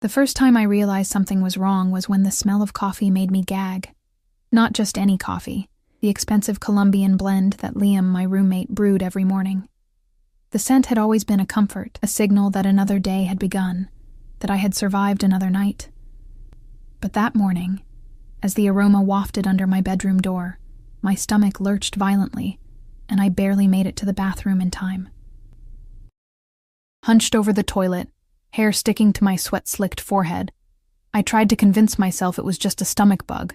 The first time I realized something was wrong was when the smell of coffee made me gag. Not just any coffee, the expensive Colombian blend that Liam, my roommate, brewed every morning. The scent had always been a comfort, a signal that another day had begun, that I had survived another night. But that morning, as the aroma wafted under my bedroom door, my stomach lurched violently, and I barely made it to the bathroom in time. Hunched over the toilet, hair sticking to my sweat-slicked forehead, I tried to convince myself it was just a stomach bug.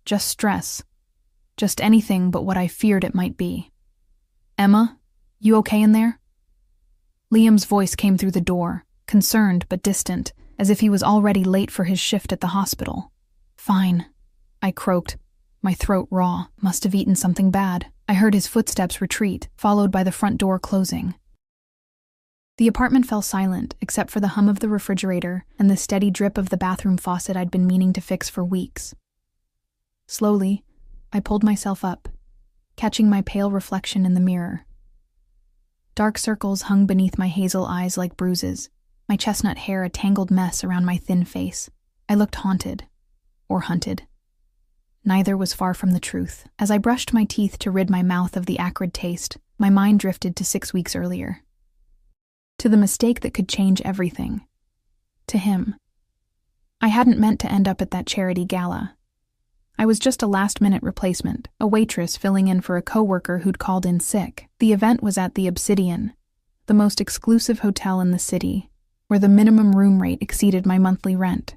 Just stress. Just anything but what I feared it might be. "Emma, you okay in there?" Liam's voice came through the door, concerned but distant, as if he was already late for his shift at the hospital. "Fine," I croaked, my throat raw. Must have eaten something bad. I heard his footsteps retreat, followed by the front door closing. The apartment fell silent, except for the hum of the refrigerator and the steady drip of the bathroom faucet I'd been meaning to fix for weeks. Slowly, I pulled myself up, catching my pale reflection in the mirror. Dark circles hung beneath my hazel eyes like bruises, my chestnut hair a tangled mess around my thin face. I looked haunted, or hunted. Neither was far from the truth. As I brushed my teeth to rid my mouth of the acrid taste, my mind drifted to 6 weeks earlier. To the mistake that could change everything. To him. I hadn't meant to end up at that charity gala. I was just a last-minute replacement, a waitress filling in for a coworker who'd called in sick. The event was at the Obsidian, the most exclusive hotel in the city, where the minimum room rate exceeded my monthly rent,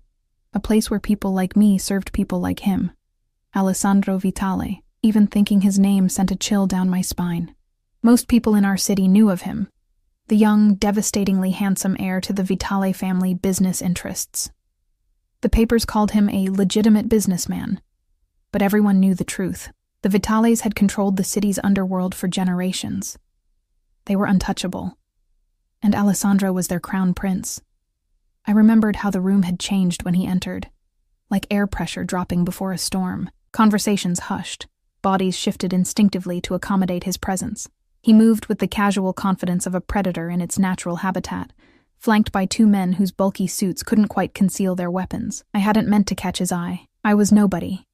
a place where people like me served people like him. Alessandro Vitale. Even thinking his name sent a chill down my spine. Most people in our city knew of him, the young, devastatingly handsome heir to the Vitale family business interests. The papers called him a legitimate businessman, but everyone knew the truth. The Vitales had controlled the city's underworld for generations. They were untouchable, and Alessandro was their crown prince. I remembered how the room had changed when he entered, like air pressure dropping before a storm. Conversations hushed, bodies shifted instinctively to accommodate his presence. He moved with the casual confidence of a predator in its natural habitat, flanked by 2 men whose bulky suits couldn't quite conceal their weapons. I hadn't meant to catch his eye. I was nobody.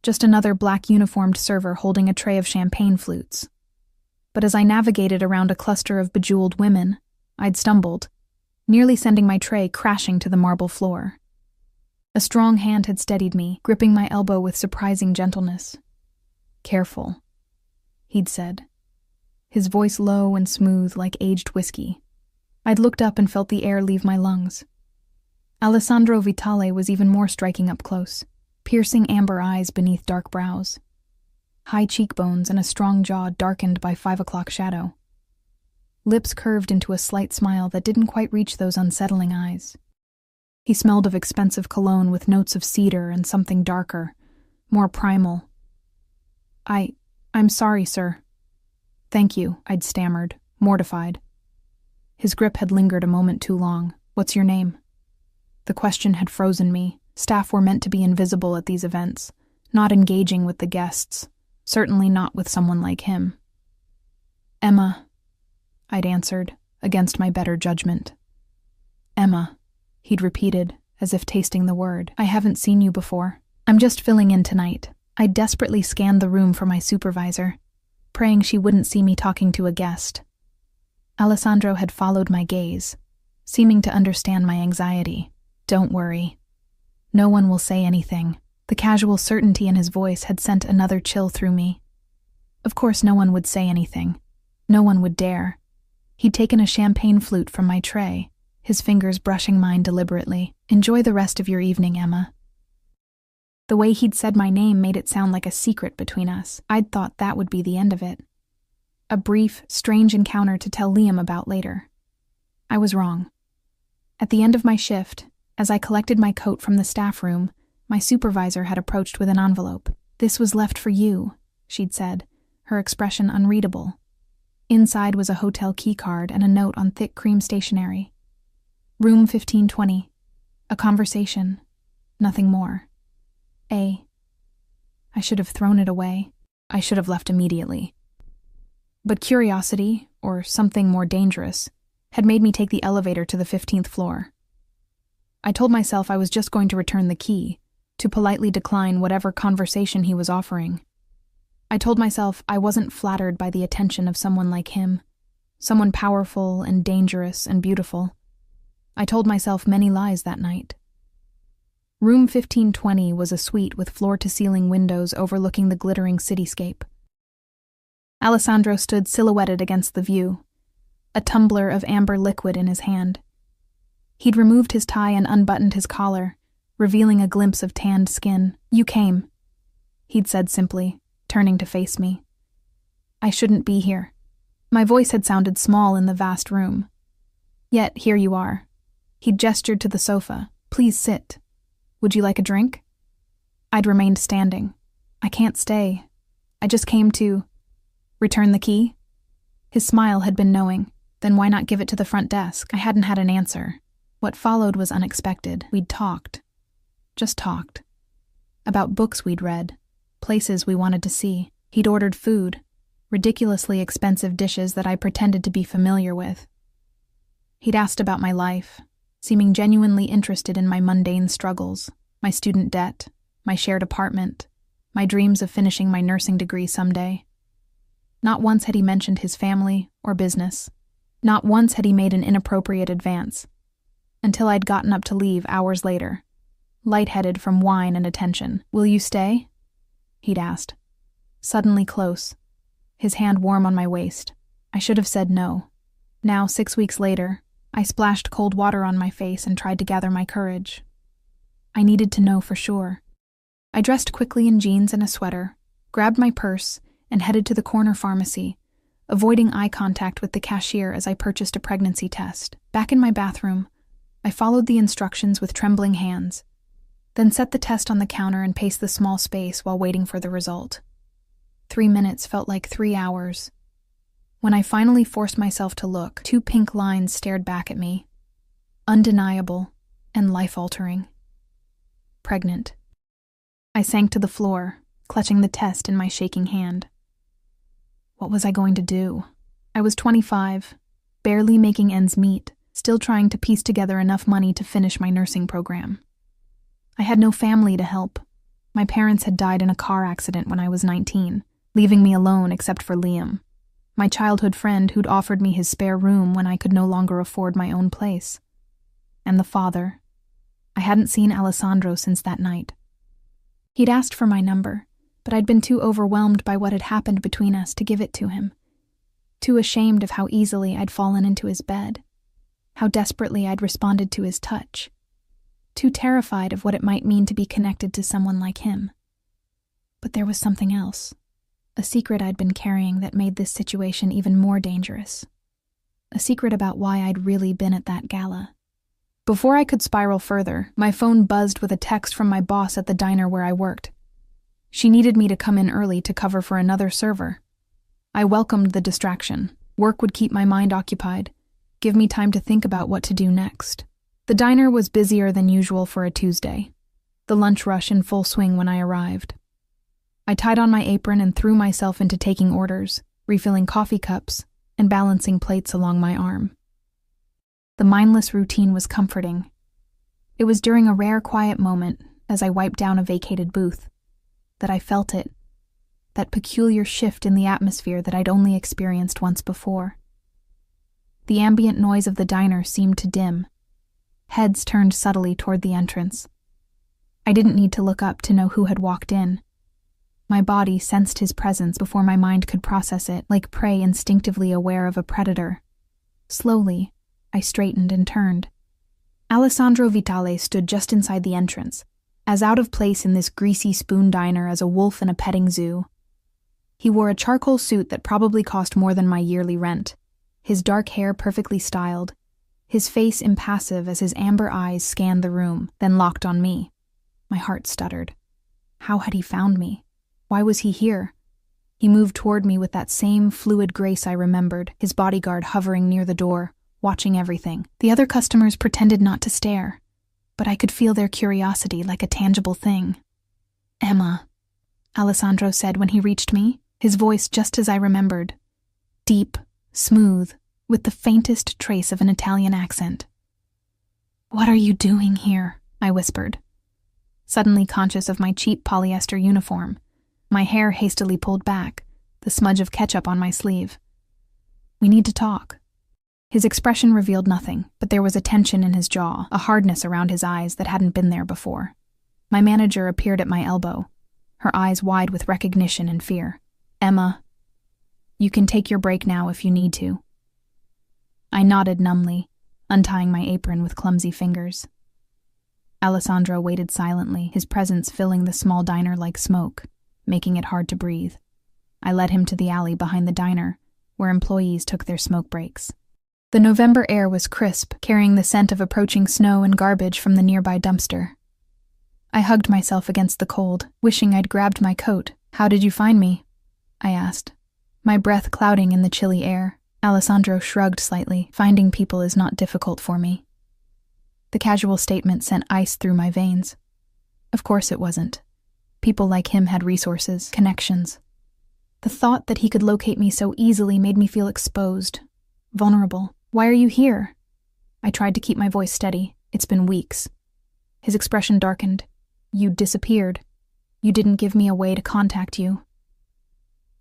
Just another black-uniformed server holding a tray of champagne flutes. But as I navigated around a cluster of bejeweled women, I'd stumbled, nearly sending my tray crashing to the marble floor. A strong hand had steadied me, gripping my elbow with surprising gentleness. "Careful," he'd said, his voice low and smooth like aged whiskey. I'd looked up and felt the air leave my lungs. Alessandro Vitale was even more striking up close, piercing amber eyes beneath dark brows, high cheekbones and a strong jaw darkened by 5 o'clock shadow. Lips curved into a slight smile that didn't quite reach those unsettling eyes. He smelled of expensive cologne with notes of cedar and something darker, more primal. I'm sorry, sir." "Thank you," I'd stammered, mortified. His grip had lingered a moment too long. "What's your name?" The question had frozen me. Staff were meant to be invisible at these events, not engaging with the guests, certainly not with someone like him. "Emma," I'd answered, against my better judgment. "Emma," he'd repeated, as if tasting the word. "I haven't seen you before. I'm just filling in tonight." I desperately scanned the room for my supervisor, praying she wouldn't see me talking to a guest. Alessandro had followed my gaze, seeming to understand my anxiety. "Don't worry. No one will say anything." The casual certainty in his voice had sent another chill through me. Of course no one would say anything. No one would dare. He'd taken a champagne flute from my tray, his fingers brushing mine deliberately. "Enjoy the rest of your evening, Emma." The way he'd said my name made it sound like a secret between us. I'd thought that would be the end of it. A brief, strange encounter to tell Liam about later. I was wrong. At the end of my shift, as I collected my coat from the staff room, my supervisor had approached with an envelope. "This was left for you," she'd said, her expression unreadable. Inside was a hotel keycard and a note on thick cream stationery. "Room 1520. A conversation. Nothing more. A." I should have thrown it away. I should have left immediately. But curiosity, or something more dangerous, had made me take the elevator to the 15th floor. I told myself I was just going to return the key, to politely decline whatever conversation he was offering. I told myself I wasn't flattered by the attention of someone like him, someone powerful and dangerous and beautiful. I told myself many lies that night. Room 1520 was a suite with floor-to-ceiling windows overlooking the glittering cityscape. Alessandro stood silhouetted against the view, a tumbler of amber liquid in his hand. He'd removed his tie and unbuttoned his collar, revealing a glimpse of tanned skin. "You came," he'd said simply, turning to face me. I shouldn't be here. My voice had sounded small in the vast room. Yet here you are. He'd gestured to the sofa. "Please sit. Would you like a drink?" I'd remained standing. "I can't stay. I just came to..." "Return the key?" His smile had been knowing. Then why not give it to the front desk? I hadn't had an answer. What followed was unexpected. We'd talked. Just talked. About books we'd read, places we wanted to see. He'd ordered food, ridiculously expensive dishes that I pretended to be familiar with. He'd asked about my life, seeming genuinely interested in my mundane struggles, my student debt, my shared apartment, my dreams of finishing my nursing degree someday. Not once had he mentioned his family or business. Not once had he made an inappropriate advance, until I'd gotten up to leave hours later, lightheaded from wine and attention. "Will you stay?" he'd asked. Suddenly close, his hand warm on my waist. I should have said no. Now, 6 weeks later, I splashed cold water on my face and tried to gather my courage. I needed to know for sure. I dressed quickly in jeans and a sweater, grabbed my purse, and headed to the corner pharmacy, avoiding eye contact with the cashier as I purchased a pregnancy test. Back in my bathroom, I followed the instructions with trembling hands, then set the test on the counter and paced the small space while waiting for the result. 3 minutes felt like 3 hours. When I finally forced myself to look, 2 pink lines stared back at me. Undeniable and life-altering. Pregnant. I sank to the floor, clutching the test in my shaking hand. What was I going to do? I was 25, barely making ends meet, still trying to piece together enough money to finish my nursing program. I had no family to help. My parents had died in a car accident when I was 19, leaving me alone except for Liam, my childhood friend who'd offered me his spare room when I could no longer afford my own place. And the father. I hadn't seen Alessandro since that night. He'd asked for my number, but I'd been too overwhelmed by what had happened between us to give it to him. Too ashamed of how easily I'd fallen into his bed, how desperately I'd responded to his touch. Too terrified of what it might mean to be connected to someone like him. But there was something else. A secret I'd been carrying that made this situation even more dangerous. A secret about why I'd really been at that gala. Before I could spiral further, my phone buzzed with a text from my boss at the diner where I worked. She needed me to come in early to cover for another server. I welcomed the distraction. Work would keep my mind occupied, give me time to think about what to do next. The diner was busier than usual for a Tuesday, the lunch rush in full swing when I arrived. I tied on my apron and threw myself into taking orders, refilling coffee cups, and balancing plates along my arm. The mindless routine was comforting. It was during a rare quiet moment, as I wiped down a vacated booth, that I felt it, that peculiar shift in the atmosphere that I'd only experienced once before. The ambient noise of the diner seemed to dim. Heads turned subtly toward the entrance. I didn't need to look up to know who had walked in. My body sensed his presence before my mind could process it, like prey instinctively aware of a predator. Slowly, I straightened and turned. Alessandro Vitale stood just inside the entrance, as out of place in this greasy spoon diner as a wolf in a petting zoo. He wore a charcoal suit that probably cost more than my yearly rent, his dark hair perfectly styled, his face impassive as his amber eyes scanned the room, then locked on me. My heart stuttered. How had he found me? Why was he here? He moved toward me with that same fluid grace I remembered, his bodyguard hovering near the door, watching everything. The other customers pretended not to stare, but I could feel their curiosity like a tangible thing. "Emma," Alessandro said when he reached me, his voice just as I remembered. Deep, smooth, with the faintest trace of an Italian accent. "What are you doing here?" I whispered, suddenly conscious of my cheap polyester uniform, my hair hastily pulled back, the smudge of ketchup on my sleeve. "We need to talk." His expression revealed nothing, but there was a tension in his jaw, a hardness around his eyes that hadn't been there before. My manager appeared at my elbow, her eyes wide with recognition and fear. "Emma, you can take your break now if you need to." I nodded numbly, untying my apron with clumsy fingers. Alessandro waited silently, his presence filling the small diner like smoke, making it hard to breathe. I led him to the alley behind the diner, where employees took their smoke breaks. The November air was crisp, carrying the scent of approaching snow and garbage from the nearby dumpster. I hugged myself against the cold, wishing I'd grabbed my coat. "How did you find me?" I asked, my breath clouding in the chilly air. Alessandro shrugged slightly. "Finding people is not difficult for me." The casual statement sent ice through my veins. Of course it wasn't. People like him had resources, connections. The thought that he could locate me so easily made me feel exposed, vulnerable. "Why are you here?" I tried to keep my voice steady. "It's been weeks." His expression darkened. "You disappeared. You didn't give me a way to contact you."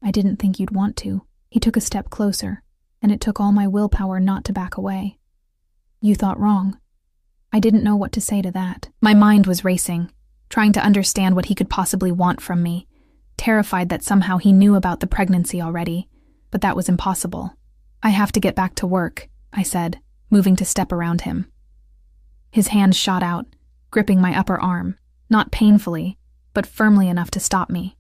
"I didn't think you'd want to." He took a step closer, and it took all my willpower not to back away. "You thought wrong." I didn't know what to say to that. My mind was racing, trying to understand what he could possibly want from me, terrified that somehow he knew about the pregnancy already, but that was impossible. "I have to get back to work," I said, moving to step around him. His hand shot out, gripping my upper arm, not painfully, but firmly enough to stop me.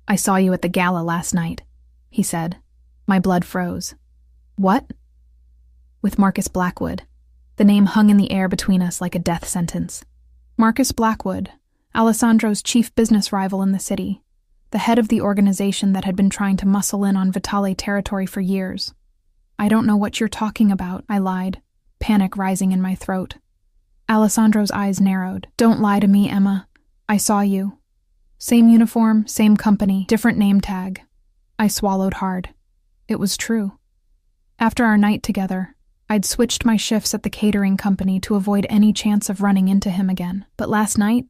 "I saw you at the gala last night," he said. My blood froze. "What?" "With Marcus Blackwood." The name hung in the air between us like a death sentence. Marcus Blackwood, Alessandro's chief business rival in the city, the head of the organization that had been trying to muscle in on Vitale territory for years. "I don't know what you're talking about," I lied, panic rising in my throat. Alessandro's eyes narrowed. "Don't lie to me, Emma. I saw you. Same uniform, same company, different name tag." I swallowed hard. It was true. After our night together, I'd switched my shifts at the catering company to avoid any chance of running into him again. But last night,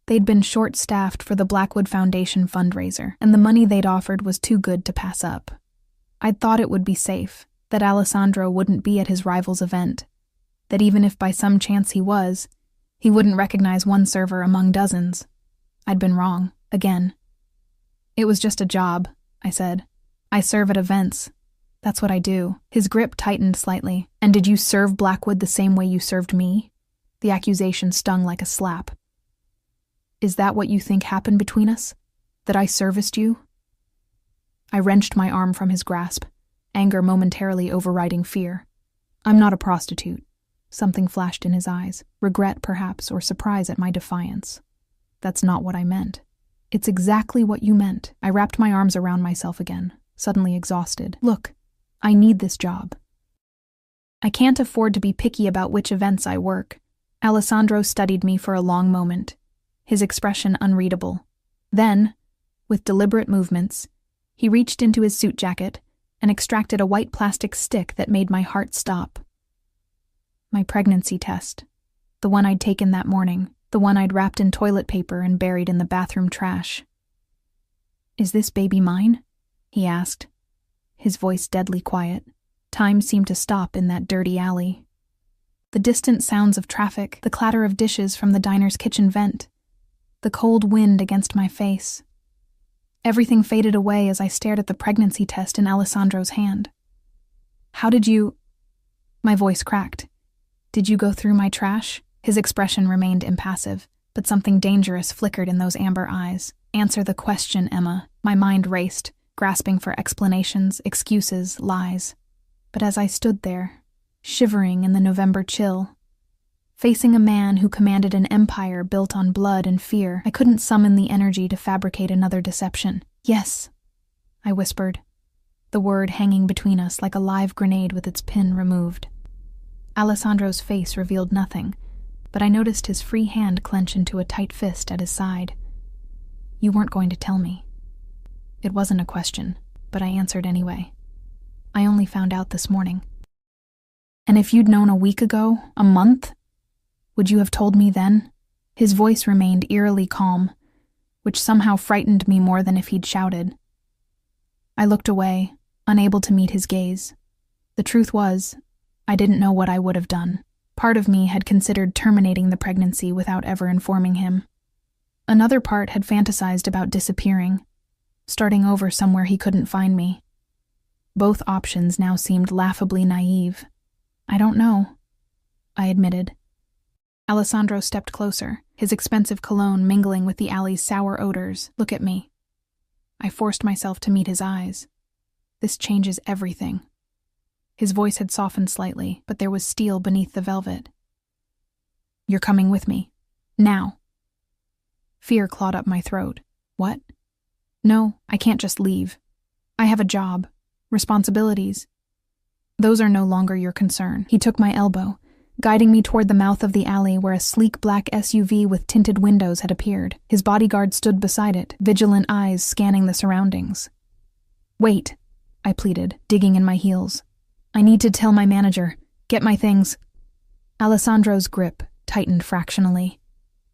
they'd been short-staffed for the Blackwood Foundation fundraiser, and the money they'd offered was too good to pass up. I'd thought it would be safe, that Alessandro wouldn't be at his rival's event, that even if by some chance he was, he wouldn't recognize one server among dozens. I'd been wrong, again. "It was just a job," I said. "I serve at events. That's what I do." His grip tightened slightly. "And did you serve Blackwood the same way you served me?" The accusation stung like a slap. "Is that what you think happened between us? That I serviced you?" I wrenched my arm from his grasp, anger momentarily overriding fear. "I'm not a prostitute." Something flashed in his eyes, regret perhaps, or surprise at my defiance. "That's not what I meant." "It's exactly what you meant." I wrapped my arms around myself again, suddenly exhausted. "Look, I need this job. I can't afford to be picky about which events I work." Alessandro studied me for a long moment, his expression unreadable. Then, with deliberate movements, he reached into his suit jacket and extracted a white plastic stick that made my heart stop. My pregnancy test, the one I'd taken that morning, the one I'd wrapped in toilet paper and buried in the bathroom trash. "Is this baby mine?" he asked, his voice deadly quiet. Time seemed to stop in that dirty alley. The distant sounds of traffic, the clatter of dishes from the diner's kitchen vent, the cold wind against my face. Everything faded away as I stared at the pregnancy test in Alessandro's hand. "How did you—" My voice cracked. "Did you go through my trash?" His expression remained impassive, but something dangerous flickered in those amber eyes. "Answer the question, Emma." My mind raced, grasping for explanations, excuses, lies. But as I stood there, shivering in the November chill, facing a man who commanded an empire built on blood and fear, I couldn't summon the energy to fabricate another deception. "Yes," I whispered, the word hanging between us like a live grenade with its pin removed. Alessandro's face revealed nothing, but I noticed his free hand clench into a tight fist at his side. "You weren't going to tell me." It wasn't a question, but I answered anyway. "I only found out this morning." "And if you'd known a week ago, a month, Would you have told me then? His voice remained eerily calm, which somehow frightened me more than if he'd shouted. I looked away, unable to meet his gaze. The truth was, I didn't know what I would have done. Part of me had considered terminating the pregnancy without ever informing him. Another part had fantasized about disappearing, starting over somewhere he couldn't find me. Both options now seemed laughably naive. I don't know, I admitted. Alessandro stepped closer, his expensive cologne mingling with the alley's sour odors. Look at me. I forced myself to meet his eyes. This changes everything. His voice had softened slightly, but there was steel beneath the velvet. You're coming with me. Now. Fear clawed up my throat. What? No, I can't just leave. I have a job. Responsibilities. Those are no longer your concern. He took my elbow, guiding me toward the mouth of the alley where a sleek black SUV with tinted windows had appeared. His bodyguard stood beside it, vigilant eyes scanning the surroundings. Wait, I pleaded, digging in my heels. I need to tell my manager. Get my things. Alessandro's grip tightened fractionally.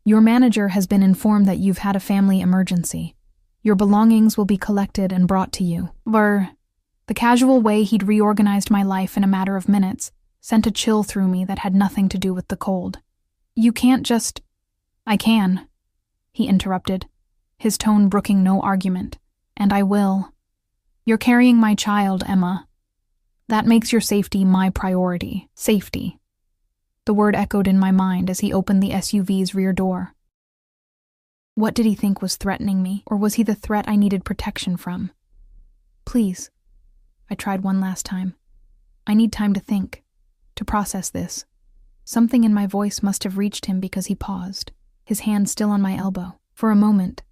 Your manager has been informed that you've had a family emergency. Your belongings will be collected and brought to you. The casual way he'd reorganized my life in a matter of minutes sent a chill through me that had nothing to do with the cold. You can't just... I can, he interrupted, his tone brooking no argument. And I will. You're carrying my child, Emma. That makes your safety my priority. Safety. The word echoed in my mind as he opened the SUV's rear door. What did he think was threatening me, or was he the threat I needed protection from? Please. I tried one last time. I need time to think, to process this. Something in my voice must have reached him because he paused, his hand still on my elbow. For a moment,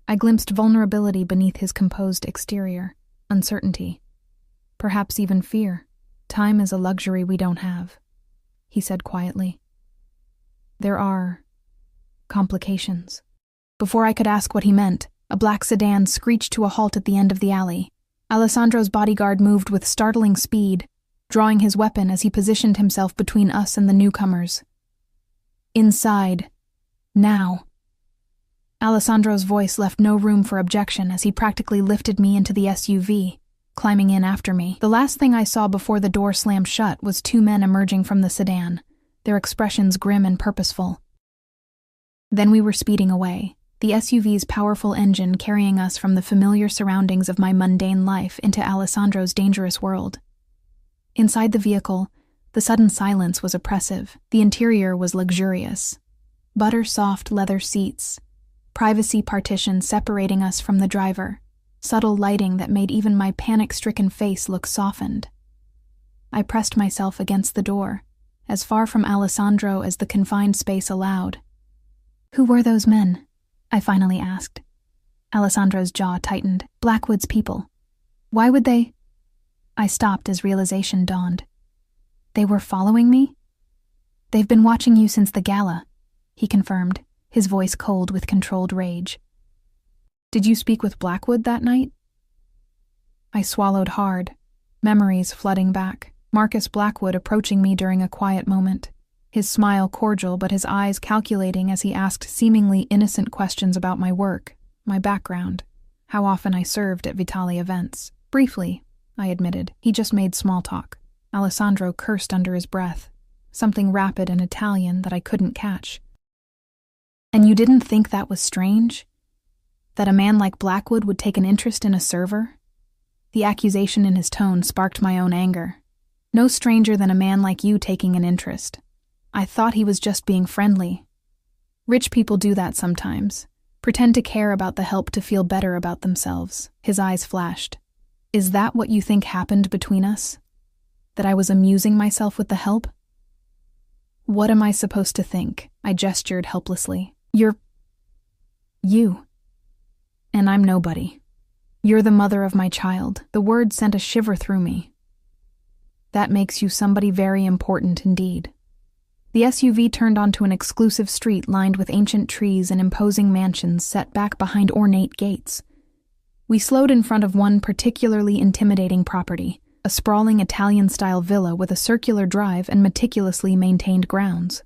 I glimpsed vulnerability beneath his composed exterior, uncertainty, perhaps even fear. Time is a luxury we don't have, he said quietly. There are complications. Before I could ask what he meant, a black sedan screeched to a halt at the end of the alley. Alessandro's bodyguard moved with startling speed, drawing his weapon as he positioned himself between us and the newcomers. Inside. Now. Alessandro's voice left no room for objection as he practically lifted me into the SUV, climbing in after me. The last thing I saw before the door slammed shut was two men emerging from the sedan, their expressions grim and purposeful. Then we were speeding away, the SUV's powerful engine carrying us from the familiar surroundings of my mundane life into Alessandro's dangerous world. Inside the vehicle, the sudden silence was oppressive. The interior was luxurious. Butter-soft leather seats, privacy partitions separating us from the driver, subtle lighting that made even my panic-stricken face look softened. I pressed myself against the door, as far from Alessandro as the confined space allowed. Who were those men? I finally asked. Alessandro's jaw tightened. Blackwood's people. Why would they? I stopped as realization dawned. They were following me? They've been watching you since the gala, he confirmed, his voice cold with controlled rage. Did you speak with Blackwood that night? I swallowed hard, memories flooding back. Marcus Blackwood approaching me during a quiet moment, his smile cordial but his eyes calculating as he asked seemingly innocent questions about my work, my background, how often I served at Vitali events. Briefly, I admitted. He just made small talk. Alessandro cursed under his breath, something rapid and Italian that I couldn't catch. And you didn't think that was strange? That a man like Blackwood would take an interest in a server? The accusation in his tone sparked my own anger. No stranger than a man like you taking an interest. I thought he was just being friendly. Rich people do that sometimes. Pretend to care about the help to feel better about themselves. His eyes flashed. Is that what you think happened between us? That I was amusing myself with the help? What am I supposed to think? I gestured helplessly. You're... you. And I'm nobody. You're the mother of my child. The word sent a shiver through me. That makes you somebody very important indeed. The SUV turned onto an exclusive street lined with ancient trees and imposing mansions set back behind ornate gates. We slowed in front of one particularly intimidating property, a sprawling Italian-style villa with a circular drive and meticulously maintained grounds.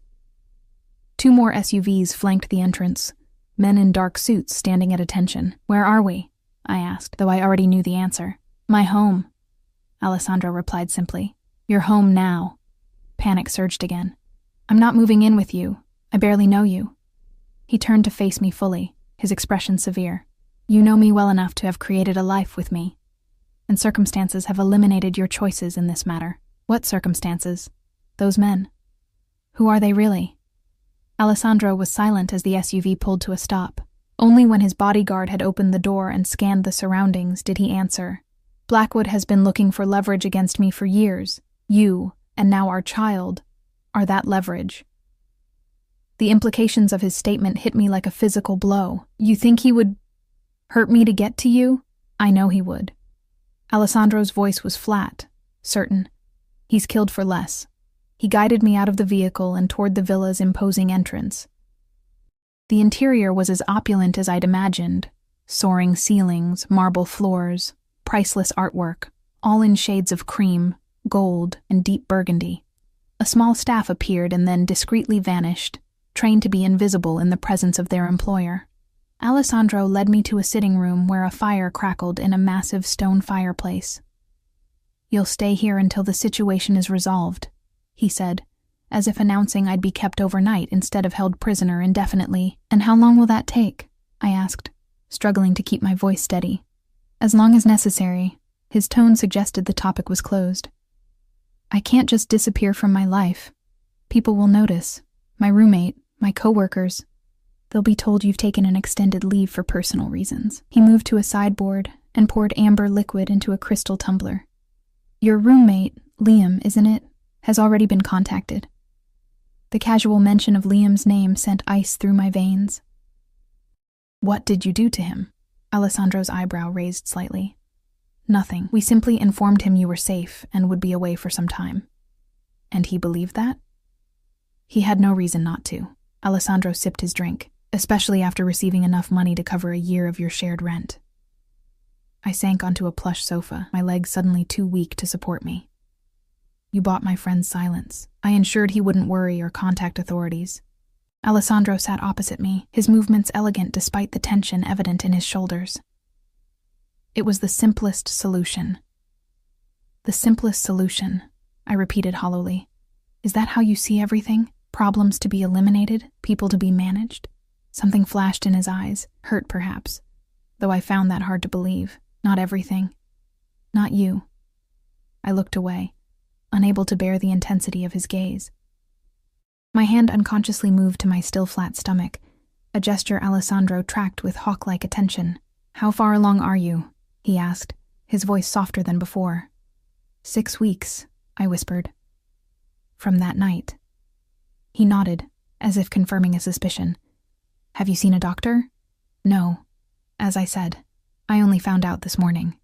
2 more SUVs flanked the entrance, men in dark suits standing at attention. "Where are we?" I asked, though I already knew the answer. "My home," Alessandro replied simply. "You're home now." Panic surged again. "I'm not moving in with you. I barely know you." He turned to face me fully, his expression severe. "You know me well enough to have created a life with me, and circumstances have eliminated your choices in this matter." "What circumstances?" "Those men." "Who are they really?" Alessandro was silent as the SUV pulled to a stop. Only when his bodyguard had opened the door and scanned the surroundings did he answer. "Blackwood has been looking for leverage against me for years. You, and now our child, are that leverage." The implications of his statement hit me like a physical blow. "You think he would hurt me to get to you?" "I know he would." Alessandro's voice was flat, certain. "He's killed for less." He guided me out of the vehicle and toward the villa's imposing entrance. The interior was as opulent as I'd imagined. Soaring ceilings, marble floors, priceless artwork, all in shades of cream, gold, and deep burgundy. A small staff appeared and then discreetly vanished, trained to be invisible in the presence of their employer. Alessandro led me to a sitting room where a fire crackled in a massive stone fireplace. "You'll stay here until the situation is resolved," he said, as if announcing I'd be kept overnight instead of held prisoner indefinitely. "And how long will that take?" I asked, struggling to keep my voice steady. "As long as necessary." His tone suggested the topic was closed. "I can't just disappear from my life. People will notice. My roommate, my coworkers. They'll be told you've taken an extended leave for personal reasons." He moved to a sideboard and poured amber liquid into a crystal tumbler. "Your roommate, Liam, isn't it, has already been contacted." The casual mention of Liam's name sent ice through my veins. "What did you do to him?" Alessandro's eyebrow raised slightly. "Nothing. We simply informed him you were safe and would be away for some time." "And he believed that?" "He had no reason not to." Alessandro sipped his drink, "especially after receiving enough money to cover a year of your shared rent." I sank onto a plush sofa, my legs suddenly too weak to support me. "You bought my friend's silence. I ensured he wouldn't worry or contact authorities." Alessandro sat opposite me, his movements elegant despite the tension evident in his shoulders. "It was the simplest solution." "The simplest solution," I repeated hollowly. "Is that how you see everything? Problems to be eliminated, people to be managed?" Something flashed in his eyes, hurt perhaps, though I found that hard to believe. "Not everything. Not you." I looked away, unable to bear the intensity of his gaze. My hand unconsciously moved to my still flat stomach, a gesture Alessandro tracked with hawk-like attention. "How far along are you?" he asked, his voice softer than before. 6 weeks, I whispered. "From that night." He nodded, as if confirming a suspicion. "Have you seen a doctor?" "No. As I said, I only found out this morning."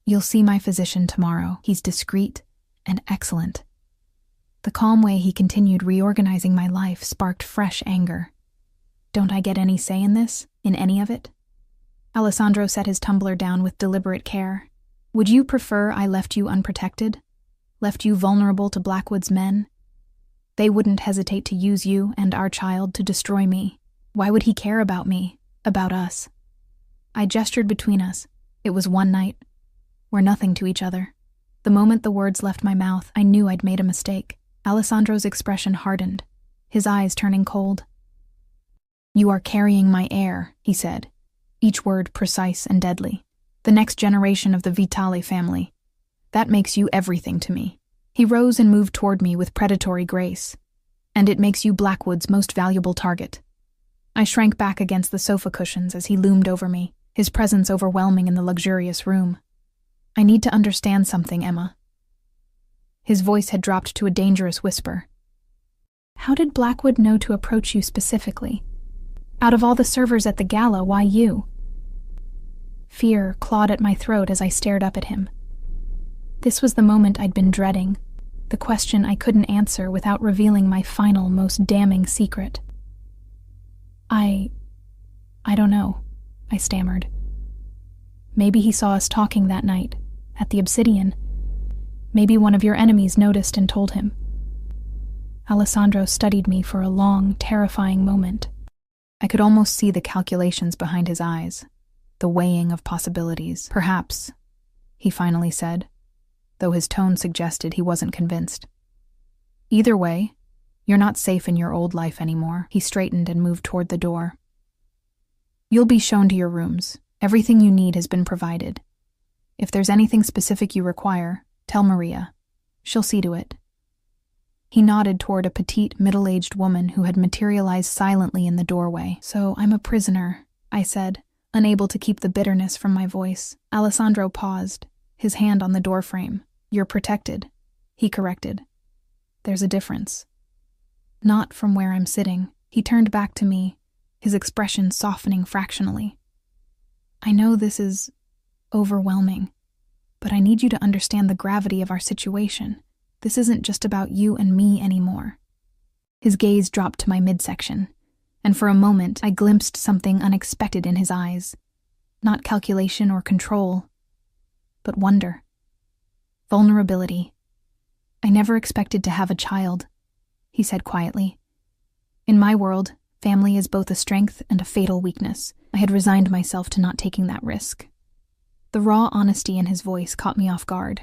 "You'll see my physician tomorrow. He's discreet and excellent." The calm way he continued reorganizing my life sparked fresh anger. "Don't I get any say in this? In any of it?" Alessandro set his tumbler down with deliberate care. "Would you prefer I left you unprotected? Left you vulnerable to Blackwood's men? They wouldn't hesitate to use you and our child to destroy me. Why would he care about me? About us?" I gestured between us. It was one night. We're nothing to each other. The moment the words left my mouth, I knew I'd made a mistake. Alessandro's expression hardened, his eyes turning cold. "You are carrying my heir," he said, each word precise and deadly. "The next generation of the Vitale family. That makes you everything to me." He rose and moved toward me with predatory grace. "And it makes you Blackwood's most valuable target." I shrank back against the sofa cushions as he loomed over me, his presence overwhelming in the luxurious room. "I need to understand something, Emma." His voice had dropped to a dangerous whisper. "How did Blackwood know to approach you specifically? Out of all the servers at the gala, why you?" Fear clawed at my throat as I stared up at him. This was the moment I'd been dreading, the question I couldn't answer without revealing my final, most damning secret. I don't know," I stammered. "Maybe he saw us talking that night, at the Obsidian. Maybe one of your enemies noticed and told him." Alessandro studied me for a long, terrifying moment. I could almost see the calculations behind his eyes, the weighing of possibilities. Perhaps, he finally said, though his tone suggested he wasn't convinced. Either way, you're not safe in your old life anymore. He straightened and moved toward the door. You'll be shown to your rooms. Everything you need has been provided. If there's anything specific you require, tell Maria. She'll see to it. He nodded toward a petite, middle-aged woman who had materialized silently in the doorway. So I'm a prisoner, I said, unable to keep the bitterness from my voice. Alessandro paused, his hand on the doorframe. You're protected, he corrected. There's a difference. Not from where I'm sitting. He turned back to me, his expression softening fractionally. I know this is overwhelming, but I need you to understand the gravity of our situation. This isn't just about you and me anymore. His gaze dropped to my midsection, and for a moment I glimpsed something unexpected in his eyes. Not calculation or control, but wonder. Vulnerability. I never expected to have a child, he said quietly. In my world, family is both a strength and a fatal weakness. I had resigned myself to not taking that risk. The raw honesty in his voice caught me off guard.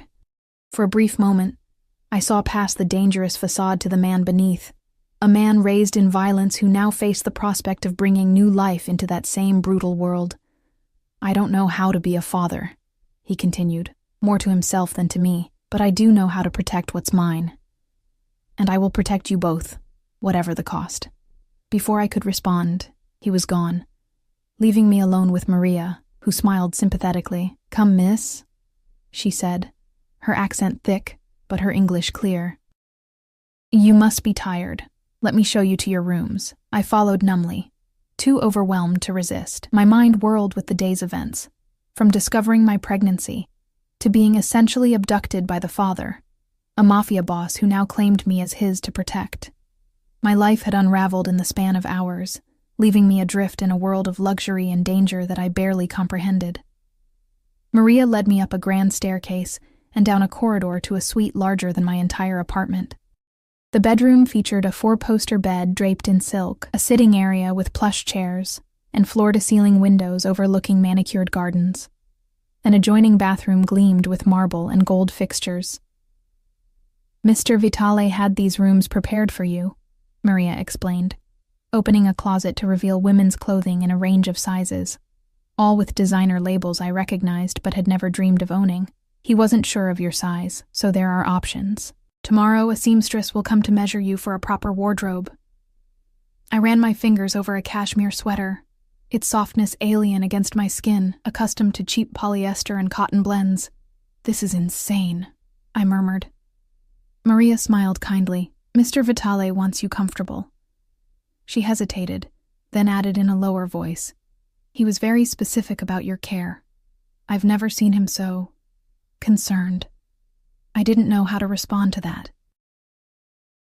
For a brief moment, I saw past the dangerous facade to the man beneath, a man raised in violence who now faced the prospect of bringing new life into that same brutal world. I don't know how to be a father, he continued, more to himself than to me, but I do know how to protect what's mine. And I will protect you both, whatever the cost. Before I could respond, he was gone, leaving me alone with Maria, who smiled sympathetically. Come, miss, she said, her accent thick, but her English clear. You must be tired. Let me show you to your rooms. I followed numbly, too overwhelmed to resist. My mind whirled with the day's events, from discovering my pregnancy to being essentially abducted by the father, a mafia boss who now claimed me as his to protect. My life had unraveled in the span of hours, leaving me adrift in a world of luxury and danger that I barely comprehended. Maria led me up a grand staircase and down a corridor to a suite larger than my entire apartment. The bedroom featured a 4-poster bed draped in silk, a sitting area with plush chairs, and floor-to-ceiling windows overlooking manicured gardens. An adjoining bathroom gleamed with marble and gold fixtures. Mr. Vitale had these rooms prepared for you, Maria explained, opening a closet to reveal women's clothing in a range of sizes, all with designer labels I recognized but had never dreamed of owning. He wasn't sure of your size, so there are options. Tomorrow, a seamstress will come to measure you for a proper wardrobe. I ran my fingers over a cashmere sweater, its softness alien against my skin, accustomed to cheap polyester and cotton blends. This is insane, I murmured. Maria smiled kindly. Mr. Vitale wants you comfortable. She hesitated, then added in a lower voice. He was very specific about your care. I've never seen him so concerned. I didn't know how to respond to that.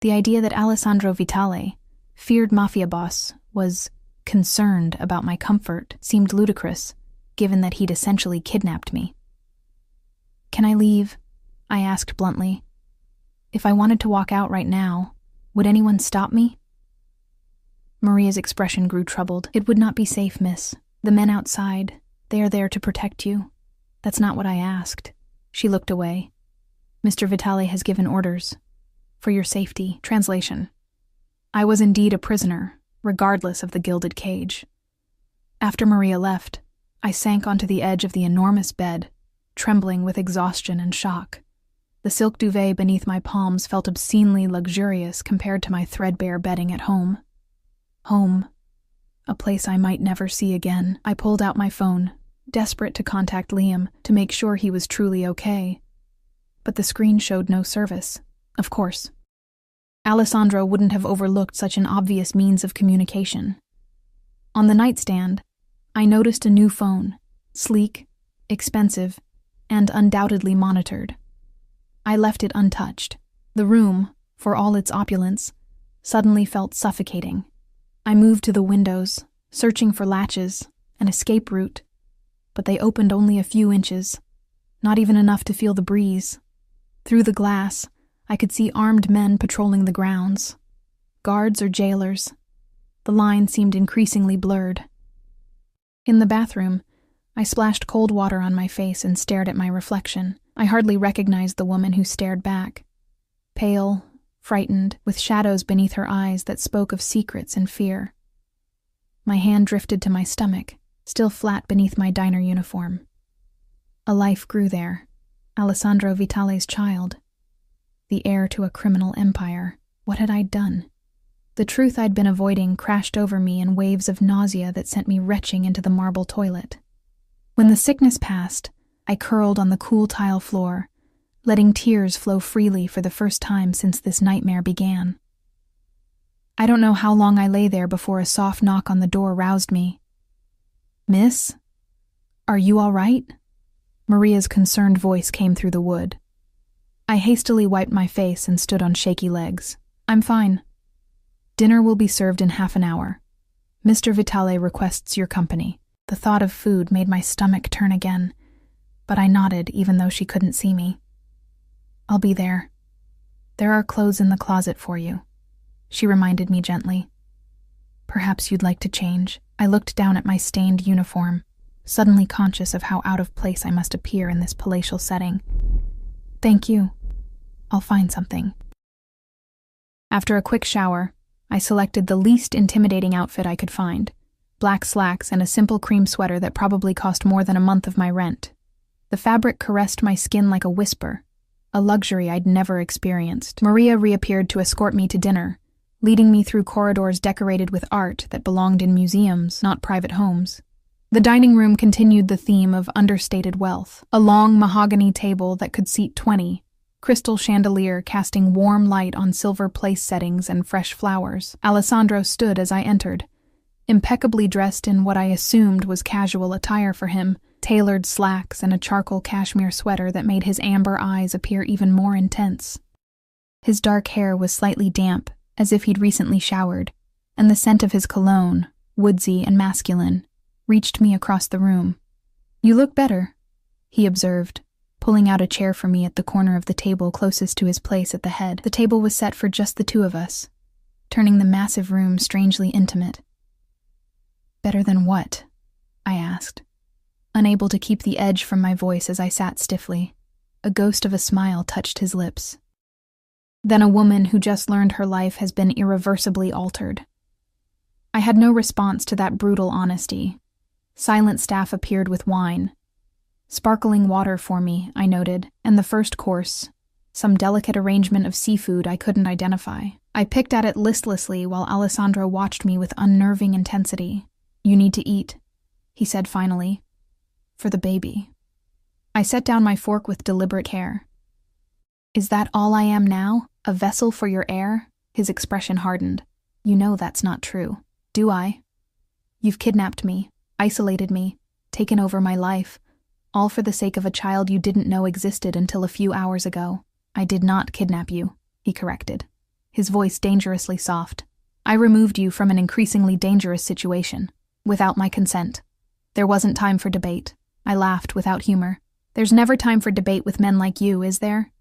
The idea that Alessandro Vitale, feared mafia boss, was concerned about my comfort seemed ludicrous, given that he'd essentially kidnapped me. Can I leave? I asked bluntly. If I wanted to walk out right now, would anyone stop me? Maria's expression grew troubled. It would not be safe, miss. The men outside, they are there to protect you. That's not what I asked. She looked away. Mr. Vitale has given orders. For your safety. Translation. I was indeed a prisoner, regardless of the gilded cage. After Maria left, I sank onto the edge of the enormous bed, trembling with exhaustion and shock. The silk duvet beneath my palms felt obscenely luxurious compared to my threadbare bedding at home. Home. A place I might never see again. I pulled out my phone, desperate to contact Liam to make sure he was truly okay. But the screen showed no service. Of course. Alessandro wouldn't have overlooked such an obvious means of communication. On the nightstand, I noticed a new phone, sleek, expensive, and undoubtedly monitored. I left it untouched. The room, for all its opulence, suddenly felt suffocating. I moved to the windows, searching for latches, an escape route, but they opened only a few inches, not even enough to feel the breeze. Through the glass, I could see armed men patrolling the grounds, Guards or jailers? The line seemed increasingly blurred. In the bathroom, I splashed cold water on my face and stared at my reflection. I hardly recognized the woman who stared back. Pale, frightened, with shadows beneath her eyes that spoke of secrets and fear. My hand drifted to my stomach, still flat beneath my diner uniform. A life grew there. Alessandro Vitale's child. The heir to a criminal empire. What had I done? The truth I'd been avoiding crashed over me in waves of nausea that sent me retching into the marble toilet. When the sickness passed, I curled on the cool tile floor, letting tears flow freely for the first time since this nightmare began. I don't know how long I lay there before a soft knock on the door roused me. "Miss? Are you all right?" Maria's concerned voice came through the wood. I hastily wiped my face and stood on shaky legs. "I'm fine. Dinner will be served in half an hour. Mr. Vitale requests your company." The thought of food made my stomach turn again, but I nodded even though she couldn't see me. "I'll be there. There are clothes in the closet for you," she reminded me gently. "Perhaps you'd like to change." I looked down at my stained uniform, suddenly conscious of how out of place I must appear in this palatial setting. "Thank you. I'll find something." After a quick shower, I selected the least intimidating outfit I could find. Black slacks and a simple cream sweater that probably cost more than a month of my rent. The fabric caressed my skin like a whisper, a luxury I'd never experienced. Maria reappeared to escort me to dinner, leading me through corridors decorated with art that belonged in museums, not private homes. The dining room continued the theme of understated wealth. A long mahogany table that could seat 20, crystal chandelier casting warm light on silver place settings and fresh flowers. Alessandro stood as I entered, impeccably dressed in what I assumed was casual attire for him, tailored slacks and a charcoal cashmere sweater that made his amber eyes appear even more intense. His dark hair was slightly damp, as if he'd recently showered, and the scent of his cologne, woodsy and masculine, reached me across the room. "You look better," he observed, pulling out a chair for me at the corner of the table closest to his place at the head. The table was set for just the two of us, turning the massive room strangely intimate. "Better than what?" I asked, unable to keep the edge from my voice as I sat stiffly. A ghost of a smile touched his lips. "Then a woman who just learned her life has been irreversibly altered." I had no response to that brutal honesty. Silent staff appeared with wine. Sparkling water for me, I noted, and the first course, some delicate arrangement of seafood I couldn't identify. I picked at it listlessly while Alessandro watched me with unnerving intensity. "You need to eat," he said finally. "For the baby." I set down my fork with deliberate care. "Is that all I am now? A vessel for your heir?" His expression hardened. "You know that's not true." "Do I? You've kidnapped me, isolated me, taken over my life, all for the sake of a child you didn't know existed until a few hours ago." "I did not kidnap you," he corrected, his voice dangerously soft. "I removed you from an increasingly dangerous situation, without my consent. There wasn't time for debate." I laughed without humor. "There's never time for debate with men like you, is there?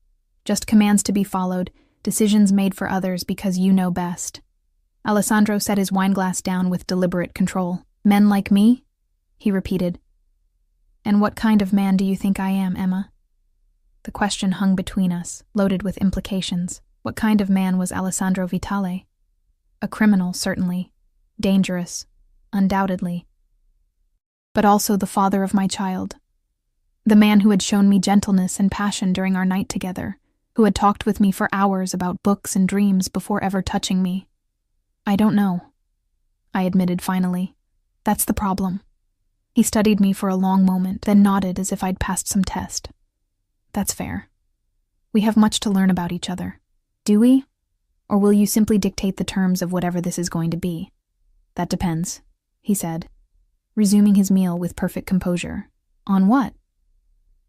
Just commands to be followed, decisions made for others because you know best." Alessandro set his wineglass down with deliberate control. "Men like me?" he repeated. "And what kind of man do you think I am, Emma?" The question hung between us, loaded with implications. What kind of man was Alessandro Vitale? A criminal, certainly. Dangerous, undoubtedly. But also the father of my child. The man who had shown me gentleness and passion during our night together, who had talked with me for hours about books and dreams before ever touching me. "I don't know," I admitted finally. "That's the problem." He studied me for a long moment, then nodded as if I'd passed some test. "That's fair. We have much to learn about each other. Do we? Or will you simply dictate the terms of whatever this is going to be?" "That depends," he said, resuming his meal with perfect composure. "On what?"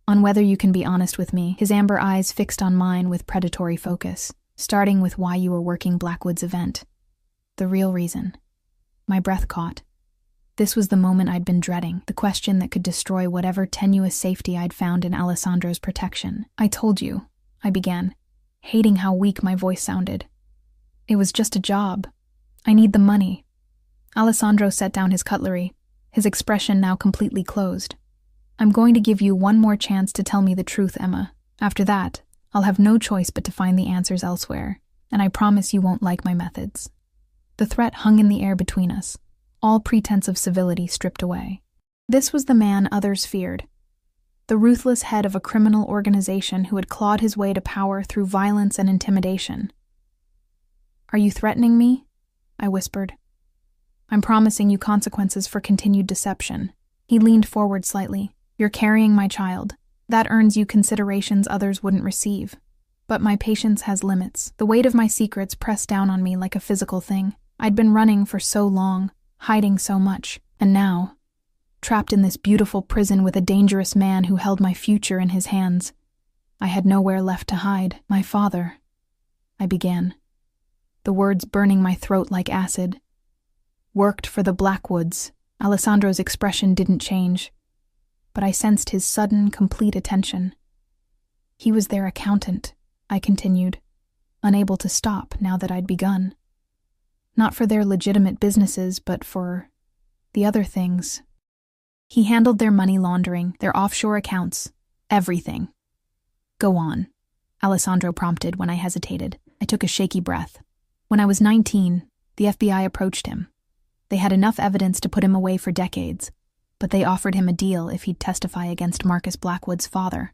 "On whether you can be honest with me," his amber eyes fixed on mine with predatory focus, "starting with why you were working Blackwood's event. The real reason." My breath caught. This was the moment I'd been dreading, the question that could destroy whatever tenuous safety I'd found in Alessandro's protection. "I told you," I began, hating how weak my voice sounded. It was just a job. I need the money. Alessandro set down his cutlery, his expression now completely closed. I'm going to give you one more chance to tell me the truth, Emma. After that, I'll have no choice but to find the answers elsewhere, and I promise you won't like my methods. The threat hung in the air between us, all pretense of civility stripped away. This was the man others feared, the ruthless head of a criminal organization who had clawed his way to power through violence and intimidation. Are you threatening me? I whispered. I'm promising you consequences for continued deception. He leaned forward slightly. You're carrying my child. That earns you considerations others wouldn't receive. But my patience has limits. The weight of my secrets pressed down on me like a physical thing. I'd been running for so long, hiding so much, and now, trapped in this beautiful prison with a dangerous man who held my future in his hands, I had nowhere left to hide. My father, I began, the words burning my throat like acid. Worked for the Blackwoods. Alessandro's expression didn't change, but I sensed his sudden, complete attention. He was their accountant, I continued, unable to stop now that I'd begun. Not for their legitimate businesses, but for the other things. He handled their money laundering, their offshore accounts, everything. Go on, Alessandro prompted when I hesitated. I took a shaky breath. When I was 19, the FBI approached him. They had enough evidence to put him away for decades, but they offered him a deal if he'd testify against Marcus Blackwood's father.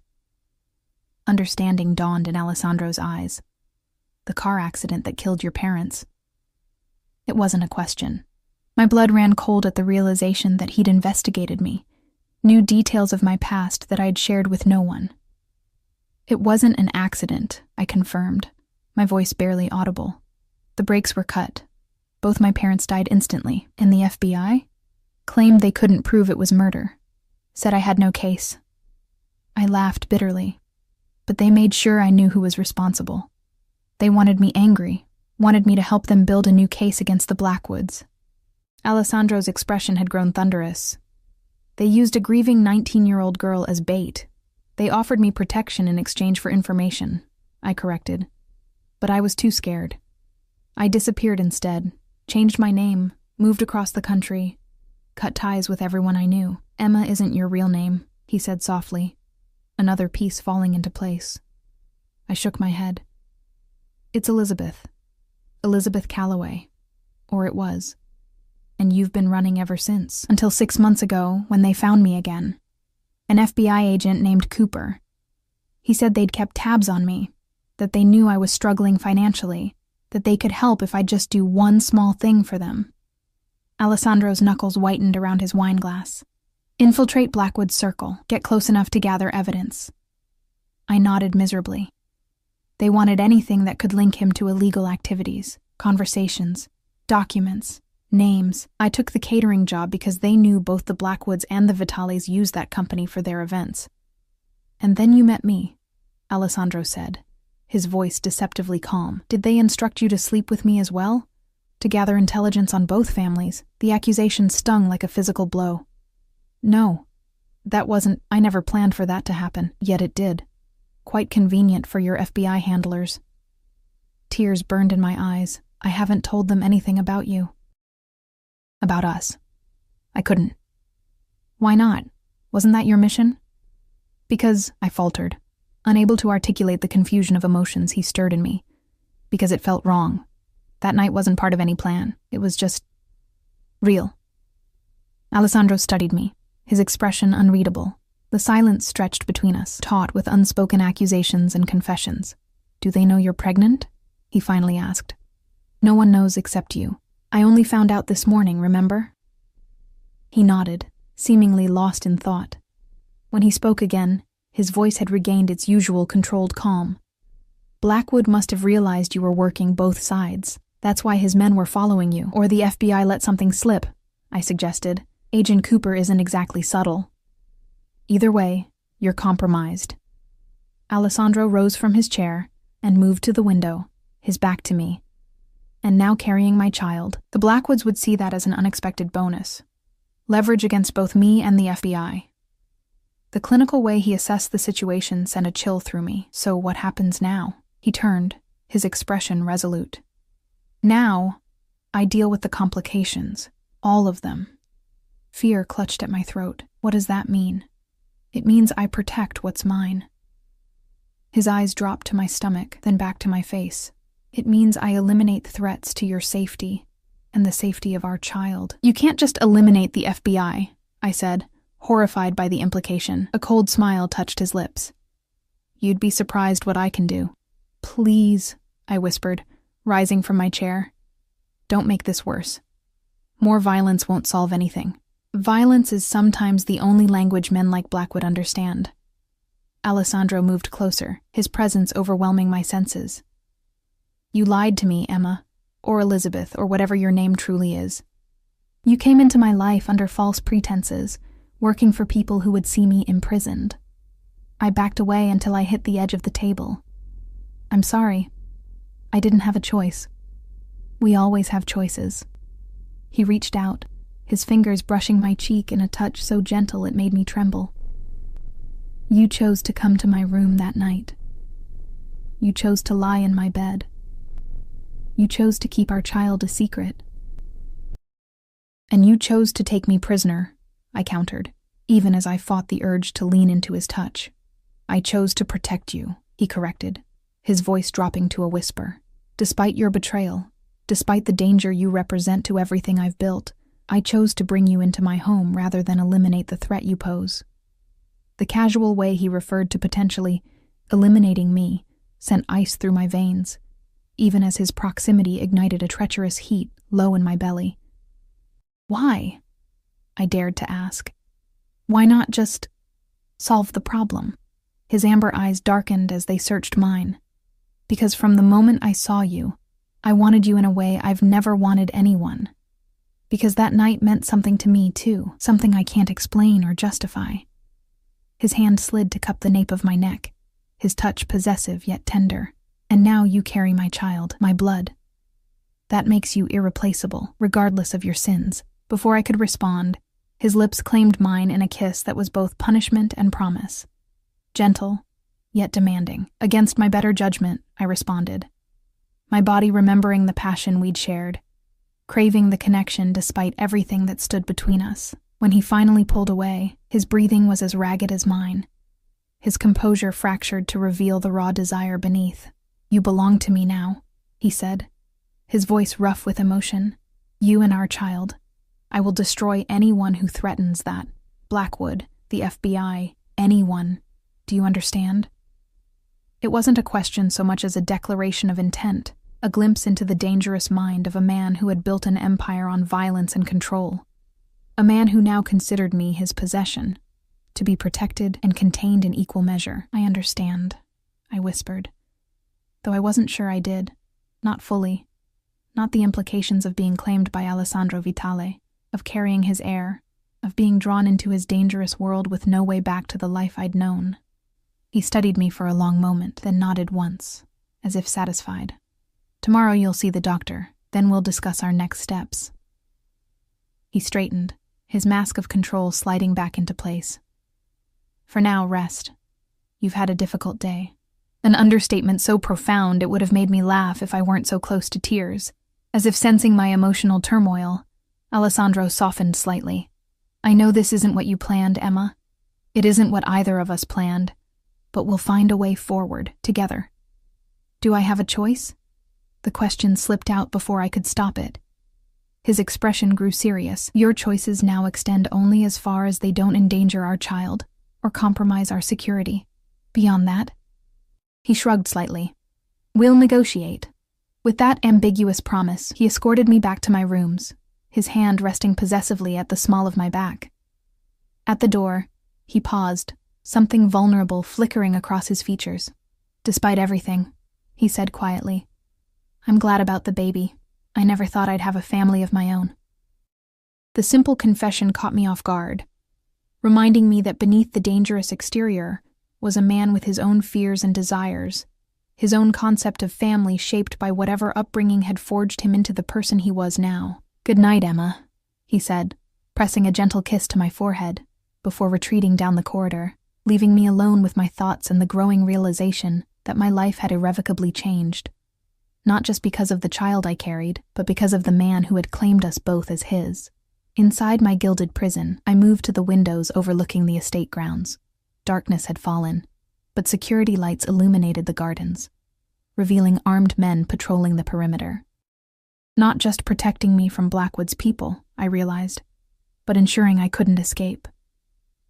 Understanding dawned in Alessandro's eyes. The car accident that killed your parents. It wasn't a question. My blood ran cold at the realization that he'd investigated me, knew details of my past that I'd shared with no one. It wasn't an accident, I confirmed, my voice barely audible. The brakes were cut. Both my parents died instantly, and the FBI claimed they couldn't prove it was murder, said I had no case. I laughed bitterly, but they made sure I knew who was responsible. They wanted me angry, wanted me to help them build a new case against the Blackwoods. Alessandro's expression had grown thunderous. They used a grieving 19-year-old girl as bait. They offered me protection in exchange for information, I corrected. But I was too scared. I disappeared instead, changed my name, moved across the country, cut ties with everyone I knew. Emma isn't your real name, he said softly, another piece falling into place. I shook my head. It's Elizabeth. Elizabeth Calloway. Or it was. And you've been running ever since, until 6 months ago when they found me again. An FBI agent named Cooper. He said they'd kept tabs on me, that they knew I was struggling financially, that they could help if I'd just do one small thing for them. Alessandro's knuckles whitened around his wine glass. Infiltrate Blackwood's circle, get close enough to gather evidence. I nodded miserably. They wanted anything that could link him to illegal activities, conversations, documents, names. I took the catering job because they knew both the Blackwoods and the Vitalis used that company for their events. And then you met me, Alessandro said, his voice deceptively calm. Did they instruct you to sleep with me as well? To gather intelligence on both families? The accusation stung like a physical blow. No, I never planned for that to happen, yet it did. Quite convenient for your FBI handlers. Tears burned in my eyes. I haven't told them anything about you. About us. I couldn't. Why not? Wasn't that your mission? Because, I faltered, unable to articulate the confusion of emotions he stirred in me. Because it felt wrong. That night wasn't part of any plan. It was just real. Alessandro studied me, his expression unreadable. The silence stretched between us, taut with unspoken accusations and confessions. Do they know you're pregnant? He finally asked. No one knows except you. I only found out this morning, remember? He nodded, seemingly lost in thought. When he spoke again, his voice had regained its usual controlled calm. Blackwood must have realized you were working both sides. That's why his men were following you. Or the FBI let something slip, I suggested. Agent Cooper isn't exactly subtle. Either way, you're compromised. Alessandro rose from his chair and moved to the window, his back to me. And now carrying my child. The Blackwoods would see that as an unexpected bonus. Leverage against both me and the FBI. The clinical way he assessed the situation sent a chill through me. So what happens now? He turned, his expression resolute. Now, I deal with the complications, all of them. Fear clutched at my throat. What does that mean? It means I protect what's mine. His eyes dropped to my stomach, then back to my face. It means I eliminate threats to your safety and the safety of our child. You can't just eliminate the FBI, I said, horrified by the implication. A cold smile touched his lips. You'd be surprised what I can do. Please, I whispered, rising from my chair. Don't make this worse. More violence won't solve anything. Violence is sometimes the only language men like Blackwood understand. Alessandro moved closer, his presence overwhelming my senses. You lied to me, Emma, or Elizabeth, or whatever your name truly is. You came into my life under false pretenses, working for people who would see me imprisoned. I backed away until I hit the edge of the table. I'm sorry. I didn't have a choice. We always have choices. He reached out, his fingers brushing my cheek in a touch so gentle it made me tremble. You chose to come to my room that night. You chose to lie in my bed. You chose to keep our child a secret. And you chose to take me prisoner, I countered, even as I fought the urge to lean into his touch. I chose to protect you, he corrected, his voice dropping to a whisper. Despite your betrayal, despite the danger you represent to everything I've built, I chose to bring you into my home rather than eliminate the threat you pose. The casual way he referred to potentially eliminating me sent ice through my veins, even as his proximity ignited a treacherous heat low in my belly. Why? I dared to ask. Why not just solve the problem? His amber eyes darkened as they searched mine. Because from the moment I saw you, I wanted you in a way I've never wanted anyone. Because that night meant something to me too, something I can't explain or justify. His hand slid to cup the nape of my neck, his touch possessive yet tender. And now you carry my child, my blood. That makes you irreplaceable, regardless of your sins. Before I could respond, his lips claimed mine in a kiss that was both punishment and promise. Gentle, yet demanding. Against my better judgment, I responded, my body remembering the passion we'd shared, craving the connection despite everything that stood between us. When he finally pulled away, his breathing was as ragged as mine. His composure fractured to reveal the raw desire beneath. You belong to me now, he said, his voice rough with emotion. You and our child. I will destroy anyone who threatens that. Blackwood, the FBI, anyone. Do you understand? It wasn't a question so much as a declaration of intent, a glimpse into the dangerous mind of a man who had built an empire on violence and control. A man who now considered me his possession, to be protected and contained in equal measure. I understand, I whispered, though I wasn't sure I did. Not fully. Not the implications of being claimed by Alessandro Vitale, of carrying his heir, of being drawn into his dangerous world with no way back to the life I'd known. He studied me for a long moment, then nodded once, as if satisfied. Tomorrow you'll see the doctor, then we'll discuss our next steps. He straightened, his mask of control sliding back into place. For now, rest. You've had a difficult day. An understatement so profound it would have made me laugh if I weren't so close to tears. As if sensing my emotional turmoil, Alessandro softened slightly. I know this isn't what you planned, Emma. It isn't what either of us planned, but we'll find a way forward, together. Do I have a choice? The question slipped out before I could stop it. His expression grew serious. Your choices now extend only as far as they don't endanger our child or compromise our security. Beyond that? He shrugged slightly. We'll negotiate. With that ambiguous promise, he escorted me back to my rooms, his hand resting possessively at the small of my back. At the door, he paused, something vulnerable flickering across his features. Despite everything, he said quietly, I'm glad about the baby. I never thought I'd have a family of my own. The simple confession caught me off guard, reminding me that beneath the dangerous exterior was a man with his own fears and desires, his own concept of family shaped by whatever upbringing had forged him into the person he was now. Good night, Emma, he said, pressing a gentle kiss to my forehead, before retreating down the corridor, leaving me alone with my thoughts and the growing realization that my life had irrevocably changed. not just because of the child I carried, but because of the man who had claimed us both as his. Inside my gilded prison, I moved to the windows overlooking the estate grounds. Darkness had fallen, but security lights illuminated the gardens, revealing armed men patrolling the perimeter. Not just protecting me from Blackwood's people, I realized, but ensuring I couldn't escape.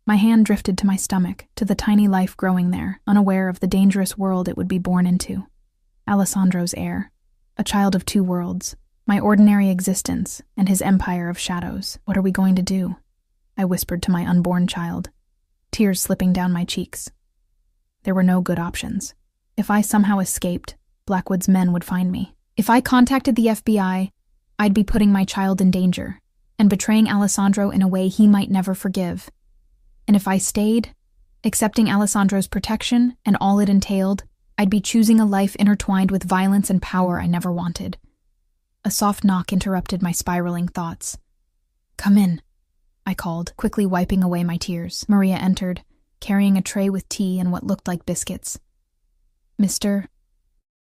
My hand drifted to my stomach, to the tiny life growing there, unaware of the dangerous world it would be born into. Alessandro's heir, a child of two worlds, my ordinary existence and his empire of shadows. What are we going to do? I whispered to my unborn child, tears slipping down my cheeks. There were no good options. If I somehow escaped, Blackwood's men would find me. If I contacted the FBI, I'd be putting my child in danger and betraying Alessandro in a way he might never forgive. And if I stayed, accepting Alessandro's protection and all it entailed, I'd be choosing a life intertwined with violence and power I never wanted. A soft knock interrupted my spiraling thoughts. "Come in," I called, quickly wiping away my tears. Maria entered, carrying a tray with tea and what looked like biscuits. "Mr.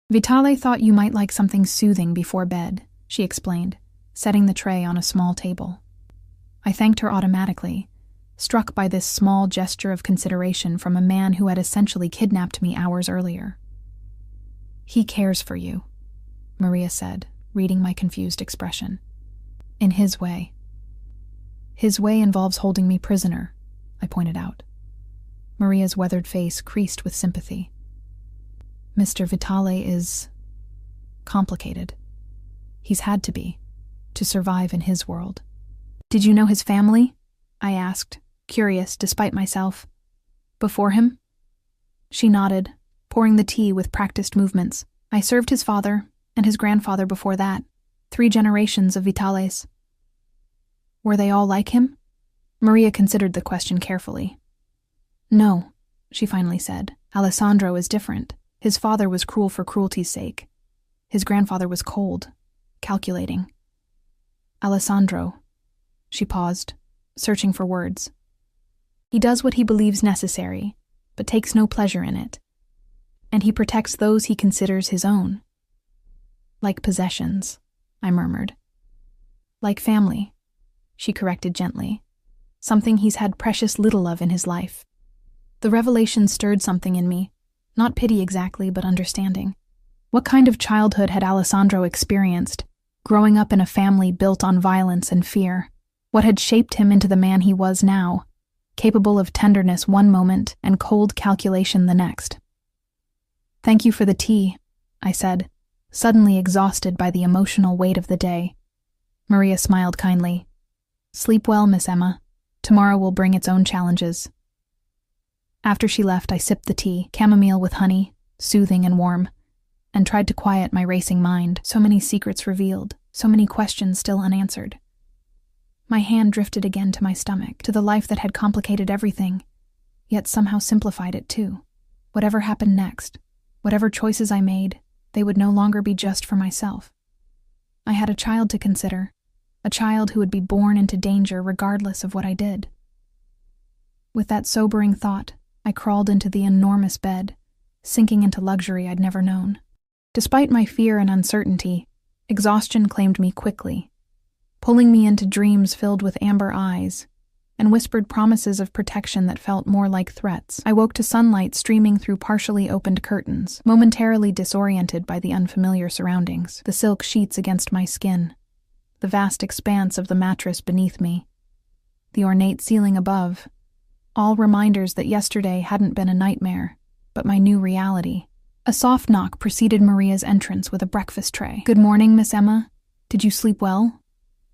Vitale thought you might like something soothing before bed," she explained, setting the tray on a small table. I thanked her automatically, struck by this small gesture of consideration from a man who had essentially kidnapped me hours earlier. "He cares for you," Maria said, reading my confused expression. "In his way." "His way involves holding me prisoner," I pointed out. Maria's weathered face creased with sympathy. "Mr. Vitale is complicated. He's had to be, to survive in his world." "Did you know his family?" I asked, curious despite myself. "Before him?" She nodded, pouring the tea with practiced movements. "I served his father and his grandfather before that, 3 generations of Vitales." "Were they all like him?" Maria considered the question carefully. "No," she finally said. "Alessandro is different. His father was cruel for cruelty's sake. His grandfather was cold, calculating. Alessandro," she paused, searching for words. "He does what he believes necessary, but takes no pleasure in it. And he protects those he considers his own. Like possessions," I murmured. "Like family," she corrected gently. "Something he's had precious little of in his life." The revelation stirred something in me, not pity exactly, but understanding. What kind of childhood had Alessandro experienced, growing up in a family built on violence and fear? What had shaped him into the man he was now, capable of tenderness one moment and cold calculation the next? "Thank you for the tea," I said, suddenly exhausted by the emotional weight of the day. Maria smiled kindly. "Sleep well, Miss Emma. Tomorrow will bring its own challenges." After she left, I sipped the tea, chamomile with honey, soothing and warm, and tried to quiet my racing mind. So many secrets revealed, so many questions still unanswered. My hand drifted again to my stomach, to the life that had complicated everything, yet somehow simplified it too. Whatever happened next, whatever choices I made, they would no longer be just for myself. I had a child to consider, a child who would be born into danger regardless of what I did. With that sobering thought, I crawled into the enormous bed, sinking into luxury I'd never known. Despite my fear and uncertainty, exhaustion claimed me quickly, pulling me into dreams filled with amber eyes and whispered promises of protection that felt more like threats. I woke to sunlight streaming through partially opened curtains, momentarily disoriented by the unfamiliar surroundings, the silk sheets against my skin, the vast expanse of the mattress beneath me, the ornate ceiling above, all reminders that yesterday hadn't been a nightmare, but my new reality. A soft knock preceded Maria's entrance with a breakfast tray. "Good morning, Miss Emma. Did you sleep well?"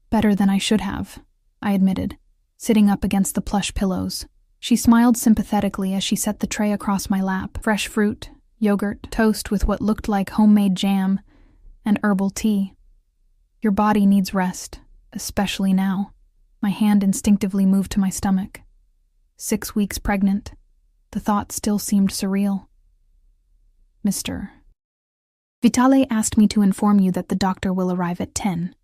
"Better than I should have," I admitted, sitting up against the plush pillows. She smiled sympathetically as she set the tray across my lap. Fresh fruit, yogurt, toast with what looked like homemade jam, and herbal tea. "Your body needs rest, especially now." My hand instinctively moved to my stomach. 6 weeks pregnant. The thought still seemed surreal. "Mr. Vitale asked me to inform you that the doctor will arrive at 10.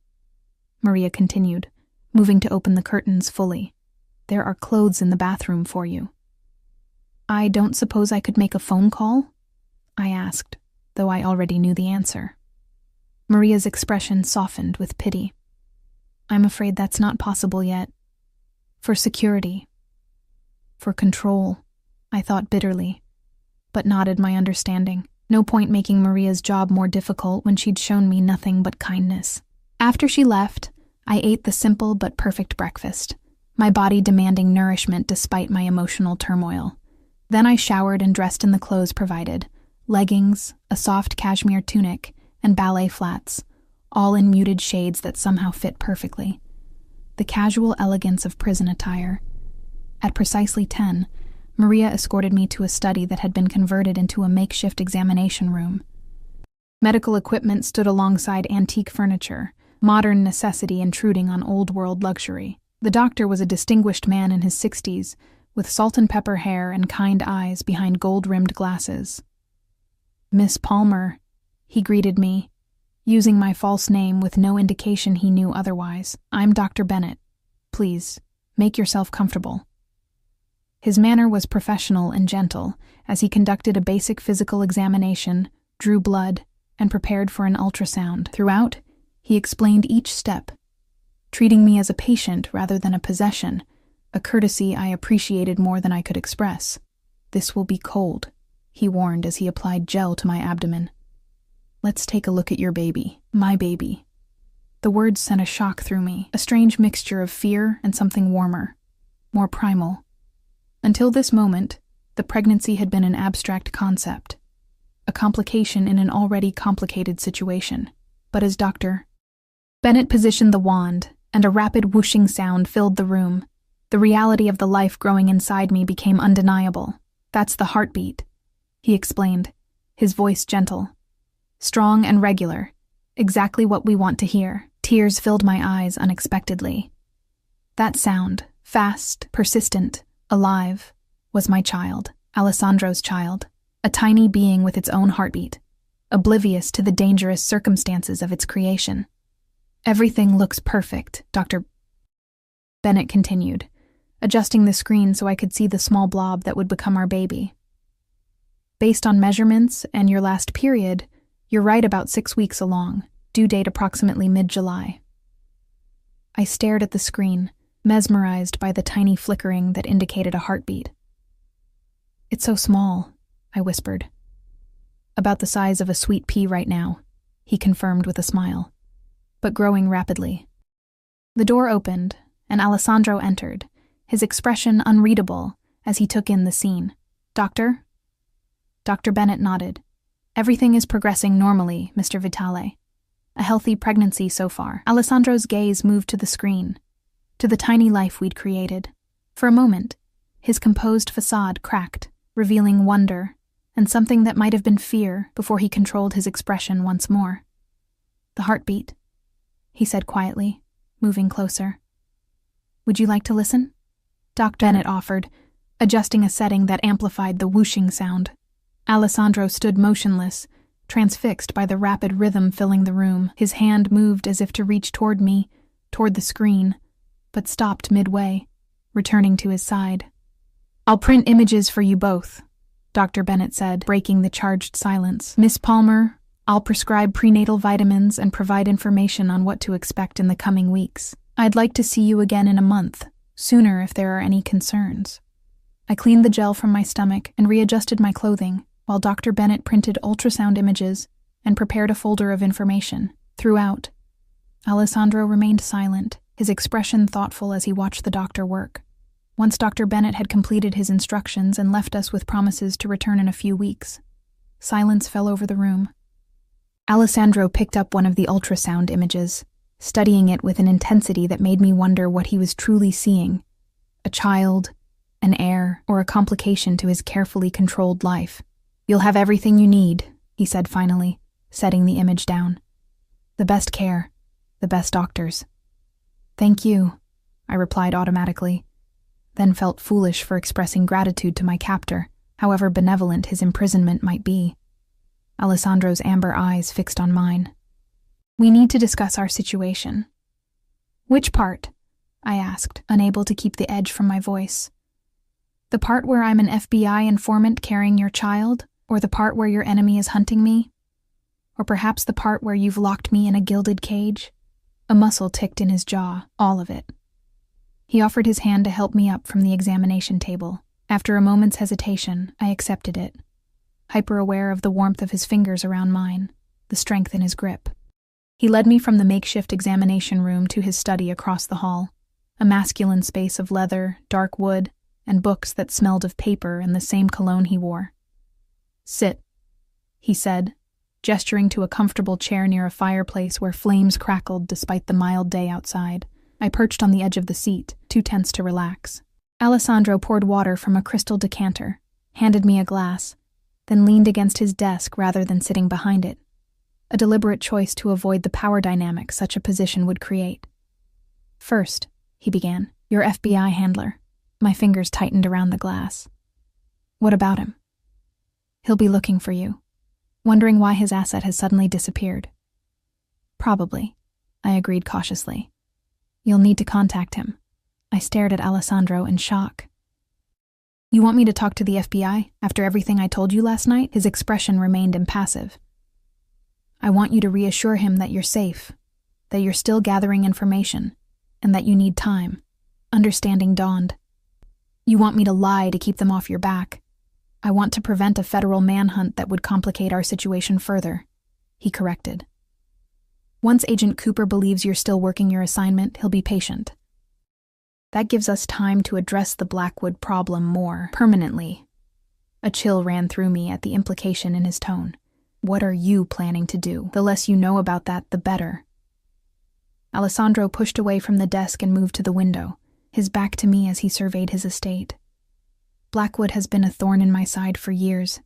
Maria continued, moving to open the curtains fully. "There are clothes in the bathroom for you." "I don't suppose I could make a phone call?" I asked, though I already knew the answer. Maria's expression softened with pity. I'm afraid that's not possible yet. For security. For control, I thought bitterly, but nodded my understanding. No point making Maria's job more difficult when she'd shown me nothing but kindness. After she left, I ate the simple but perfect breakfast, my body demanding nourishment despite my emotional turmoil. Then I showered and dressed in the clothes provided, leggings, a soft cashmere tunic, and ballet flats, all in muted shades that somehow fit perfectly. The casual elegance of prison attire. At precisely 10, Maria escorted me to a study that had been converted into a makeshift examination room. Medical equipment stood alongside antique furniture, modern necessity intruding on old-world luxury. The doctor was a distinguished man in his 60s, with salt-and-pepper hair and kind eyes behind gold-rimmed glasses. Miss Palmer, he greeted me, using my false name with no indication he knew otherwise. I'm Dr. Bennett. Please, make yourself comfortable. His manner was professional and gentle as he conducted a basic physical examination, drew blood, and prepared for an ultrasound. Throughout, he explained each step, treating me as a patient rather than a possession, a courtesy I appreciated more than I could express. This will be cold, he warned as he applied gel to my abdomen. Let's take a look at your baby, my baby. The words sent a shock through me, a strange mixture of fear and something warmer, more primal. Until this moment, the pregnancy had been an abstract concept, a complication in an already complicated situation. But as Dr. Bennett positioned the wand, and a rapid whooshing sound filled the room, the reality of the life growing inside me became undeniable. That's the heartbeat, he explained, his voice gentle. Strong and regular, exactly what we want to hear. Tears filled my eyes unexpectedly. That sound, fast, persistent, alive, was my child, Alessandro's child, a tiny being with its own heartbeat, oblivious to the dangerous circumstances of its creation. Everything looks perfect, Dr. Bennett continued, adjusting the screen so I could see the small blob that would become our baby. Based on measurements and your last period, you're right about 6 weeks along, due date approximately mid-July. I stared at the screen, mesmerized by the tiny flickering that indicated a heartbeat. It's so small, I whispered. About the size of a sweet pea right now, he confirmed with a smile, but growing rapidly. The door opened, and Alessandro entered, his expression unreadable as he took in the scene. Doctor? Dr. Bennett nodded. Everything is progressing normally, Mr. Vitale. A healthy pregnancy so far. Alessandro's gaze moved to the screen, to the tiny life we'd created. For a moment, his composed facade cracked, revealing wonder and something that might have been fear before he controlled his expression once more. The heartbeat, he said quietly, moving closer. Would you like to listen? Dr. Bennett offered, adjusting a setting that amplified the whooshing sound. Alessandro stood motionless, transfixed by the rapid rhythm filling the room. His hand moved as if to reach toward me, toward the screen, but stopped midway, returning to his side. I'll print images for you both, Dr. Bennett said, breaking the charged silence. Miss Palmer, I'll prescribe prenatal vitamins and provide information on what to expect in the coming weeks. I'd like to see you again in a month, sooner if there are any concerns. I cleaned the gel from my stomach and readjusted my clothing, while Dr. Bennett printed ultrasound images and prepared a folder of information. Throughout, Alessandro remained silent, his expression thoughtful as he watched the doctor work. Once Dr. Bennett had completed his instructions and left us with promises to return in a few weeks, silence fell over the room. Alessandro picked up one of the ultrasound images, studying it with an intensity that made me wonder what he was truly seeing. A child, an heir, or a complication to his carefully controlled life. You'll have everything you need, he said finally, setting the image down. The best care, the best doctors. Thank you, I replied automatically, then felt foolish for expressing gratitude to my captor, however benevolent his imprisonment might be. Alessandro's amber eyes fixed on mine. We need to discuss our situation. Which part? I asked, unable to keep the edge from my voice. The part where I'm an FBI informant carrying your child, or the part where your enemy is hunting me? Or perhaps the part where you've locked me in a gilded cage? A muscle ticked in his jaw, all of it. He offered his hand to help me up from the examination table. After a moment's hesitation, I accepted it, hyper-aware of the warmth of his fingers around mine, the strength in his grip. He led me from the makeshift examination room to his study across the hall, a masculine space of leather, dark wood, and books that smelled of paper and the same cologne he wore. "Sit," he said, gesturing to a comfortable chair near a fireplace where flames crackled despite the mild day outside. I perched on the edge of the seat, too tense to relax. Alessandro poured water from a crystal decanter, handed me a glass, then leaned against his desk rather than sitting behind it, a deliberate choice to avoid the power dynamic such a position would create. "First," he began, "your FBI handler." My fingers tightened around the glass. "What about him?" "He'll be looking for you, wondering why his asset has suddenly disappeared." "Probably," I agreed cautiously. "You'll need to contact him." I stared at Alessandro in shock. "You want me to talk to the FBI after everything I told you last night?" His expression remained impassive. "I want you to reassure him that you're safe, that you're still gathering information, and that you need time." Understanding dawned. "You want me to lie to keep them off your back?" "I want to prevent a federal manhunt that would complicate our situation further," he corrected. "Once Agent Cooper believes you're still working your assignment, he'll be patient. That gives us time to address the Blackwood problem more permanently." A chill ran through me at the implication in his tone. "What are you planning to do? The less you know about that, the better." Alessandro pushed away from the desk and moved to the window, his back to me as he surveyed his estate. "Blackwood has been a thorn in my side for years.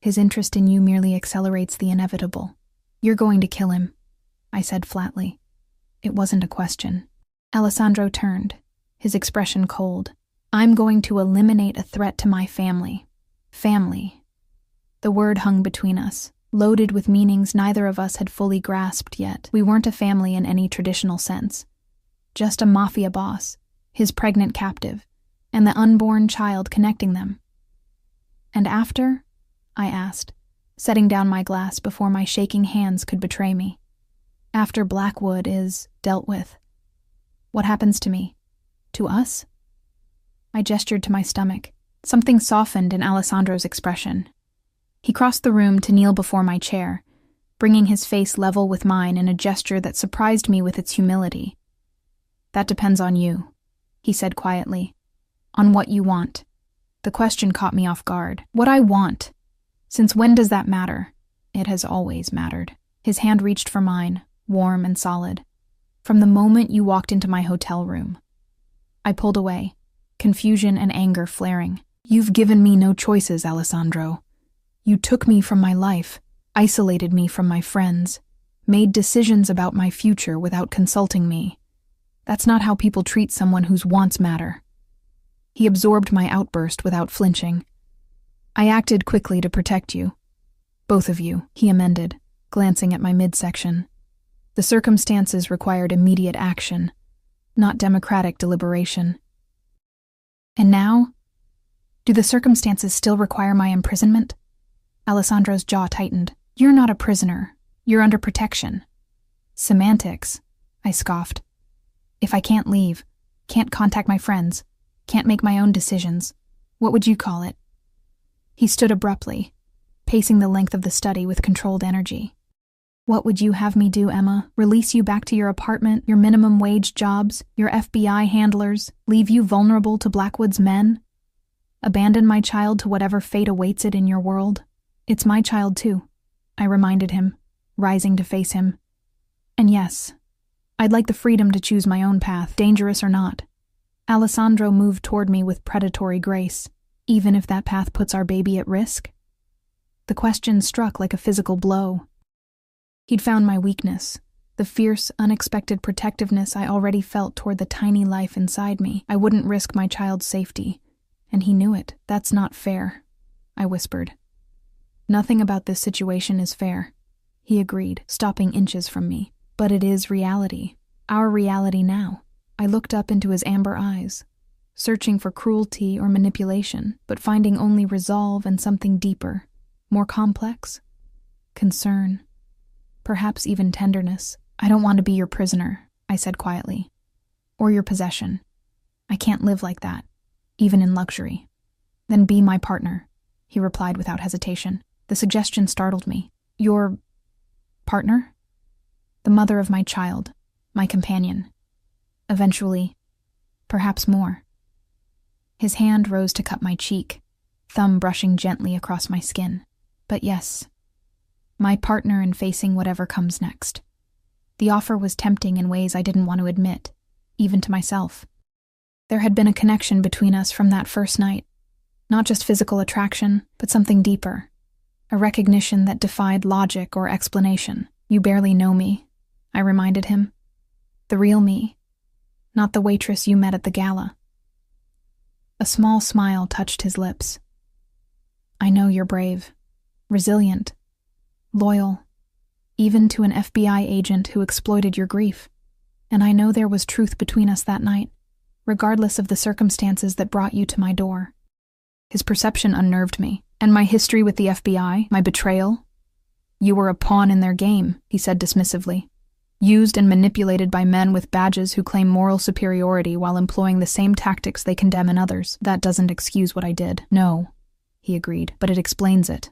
His interest in you merely accelerates the inevitable. You're going to kill him," I said flatly. It wasn't a question. Alessandro turned, his expression cold. "I'm going to eliminate a threat to my family." Family. The word hung between us, loaded with meanings neither of us had fully grasped yet. We weren't a family in any traditional sense. Just a Mafia boss, his pregnant captive, and the unborn child connecting them. "And after?" I asked, setting down my glass before my shaking hands could betray me. "After Blackwood is dealt with. What happens to me? To us?" I gestured to my stomach. Something softened in Alessandro's expression. He crossed the room to kneel before my chair, bringing his face level with mine in a gesture that surprised me with its humility. "That depends on you," he said quietly. "On what you want." The question caught me off guard. What I want? Since when does that matter? It has always mattered. His hand reached for mine, warm and solid. "From the moment you walked into my hotel room." I pulled away, confusion and anger flaring. "You've given me no choices, Alessandro. You took me from my life, isolated me from my friends, made decisions about my future without consulting me. That's not how people treat someone whose wants matter." He absorbed my outburst without flinching. "I acted quickly to protect you. Both of you," he amended, glancing at my midsection. "The circumstances required immediate action, not democratic deliberation." "And now? Do the circumstances still require my imprisonment?" Alessandro's jaw tightened. "You're not a prisoner. You're under protection." "Semantics," I scoffed. "If I can't leave, can't contact my friends, can't make my own decisions, what would you call it?" He stood abruptly, pacing the length of the study with controlled energy. "What would you have me do, Emma? Release you back to your apartment, your minimum wage jobs, your FBI handlers, leave you vulnerable to Blackwood's men? Abandon my child to whatever fate awaits it in your world? It's my child too," I reminded him, rising to face him. "And yes, I'd like the freedom to choose my own path, dangerous or not." Alessandro moved toward me with predatory grace. "Even if that path puts our baby at risk?" The question struck like a physical blow. He'd found my weakness, the fierce, unexpected protectiveness I already felt toward the tiny life inside me. I wouldn't risk my child's safety, and he knew it. "That's not fair," I whispered. "Nothing about this situation is fair," he agreed, stopping inches from me. "But it is reality. Our reality now." I looked up into his amber eyes, searching for cruelty or manipulation, but finding only resolve and something deeper, more complex. Concern. perhaps even tenderness. "I don't want to be your prisoner," I said quietly. "Or your possession. I can't live like that, even in luxury." "Then be my partner," he replied without hesitation. The suggestion startled me. "Your partner?" "The mother of my child, my companion. Eventually, perhaps more." His hand rose to cup my cheek, thumb brushing gently across my skin. "But yes, my partner in facing whatever comes next." The offer was tempting in ways I didn't want to admit, even to myself. There had been a connection between us from that first night. Not just physical attraction, but something deeper. A recognition that defied logic or explanation. "You barely know me," I reminded him. "The real me, not the waitress you met at the gala." A small smile touched his lips. "I know you're brave, resilient, loyal, even to an FBI agent who exploited your grief. And I know there was truth between us that night, regardless of the circumstances that brought you to my door." His perception unnerved me. "And my history with the FBI, my betrayal?" "You were a pawn in their game," he said dismissively. "Used and manipulated by men with badges who claim moral superiority while employing the same tactics they condemn in others. That doesn't excuse what I did." "No," he agreed, "but it explains it.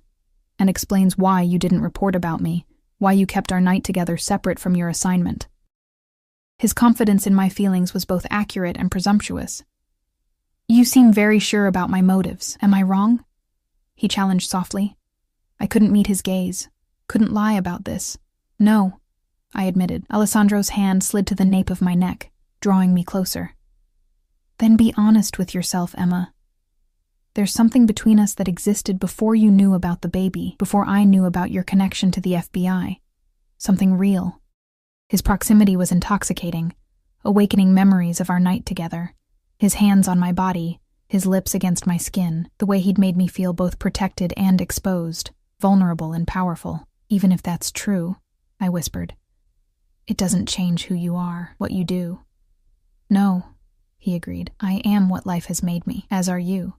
And explains why you didn't report about me, why you kept our night together separate from your assignment." His confidence in my feelings was both accurate and presumptuous. "You seem very sure about my motives. Am I wrong?" he challenged softly. I couldn't meet his gaze, couldn't lie about this. "No," I admitted. Alessandro's hand slid to the nape of my neck, drawing me closer. "Then be honest with yourself, Emma. There's something between us that existed before you knew about the baby, before I knew about your connection to the FBI. Something real." His proximity was intoxicating, awakening memories of our night together. His hands on my body, his lips against my skin, the way he'd made me feel both protected and exposed, vulnerable and powerful. "Even if that's true," I whispered, "it doesn't change who you are, what you do." "No," he agreed. "I am what life has made me, as are you.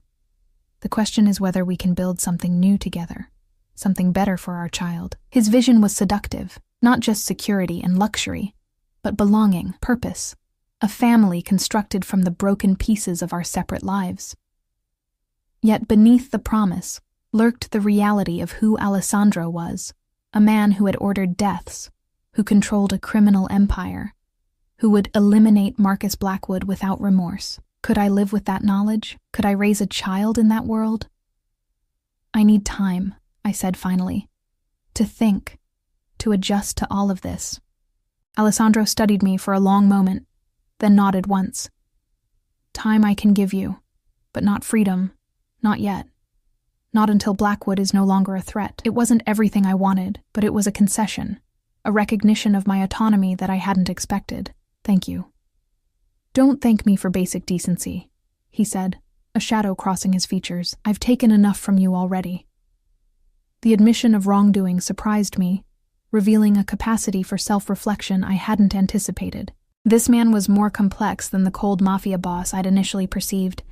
The question is whether we can build something new together, something better for our child." His vision was seductive, not just security and luxury, but belonging, purpose, a family constructed from the broken pieces of our separate lives. Yet beneath the promise lurked the reality of who Alessandro was, a man who had ordered deaths, who controlled a criminal empire, who would eliminate Marcus Blackwood without remorse. Could I live with that knowledge? Could I raise a child in that world? "I need time," I said finally, "to think, to adjust to all of this." Alessandro studied me for a long moment, then nodded once. "Time I can give you, but not freedom, not yet. Not until Blackwood is no longer a threat." It wasn't everything I wanted, but it was a concession, a recognition of my autonomy that I hadn't expected. "Thank you." "Don't thank me for basic decency," he said, a shadow crossing his features. "I've taken enough from you already." The admission of wrongdoing surprised me, revealing a capacity for self-reflection I hadn't anticipated. This man was more complex than the cold Mafia boss I'd initially perceived,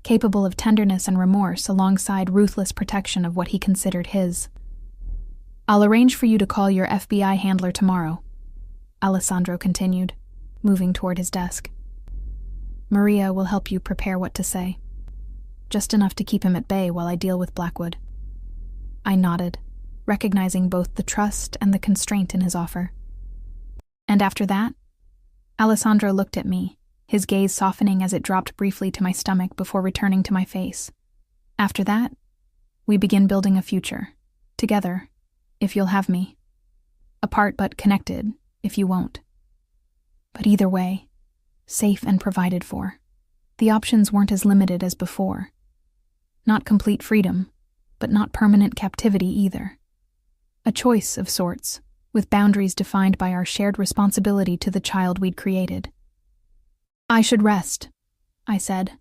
capable of tenderness and remorse alongside ruthless protection of what he considered his. "I'll arrange for you to call your FBI handler tomorrow," Alessandro continued, moving toward his desk. "Maria will help you prepare what to say. Just enough to keep him at bay while I deal with Blackwood." I nodded, recognizing both the trust and the constraint in his offer. "And after that?" Alessandro looked at me, his gaze softening as it dropped briefly to my stomach before returning to my face. "After that, we begin building a future. Together, if you'll have me. Apart but connected, if you won't. But either way, safe and provided for." The options weren't as limited as before. Not complete freedom, but not permanent captivity either. A choice of sorts, with boundaries defined by our shared responsibility to the child we'd created. "I should rest," I said,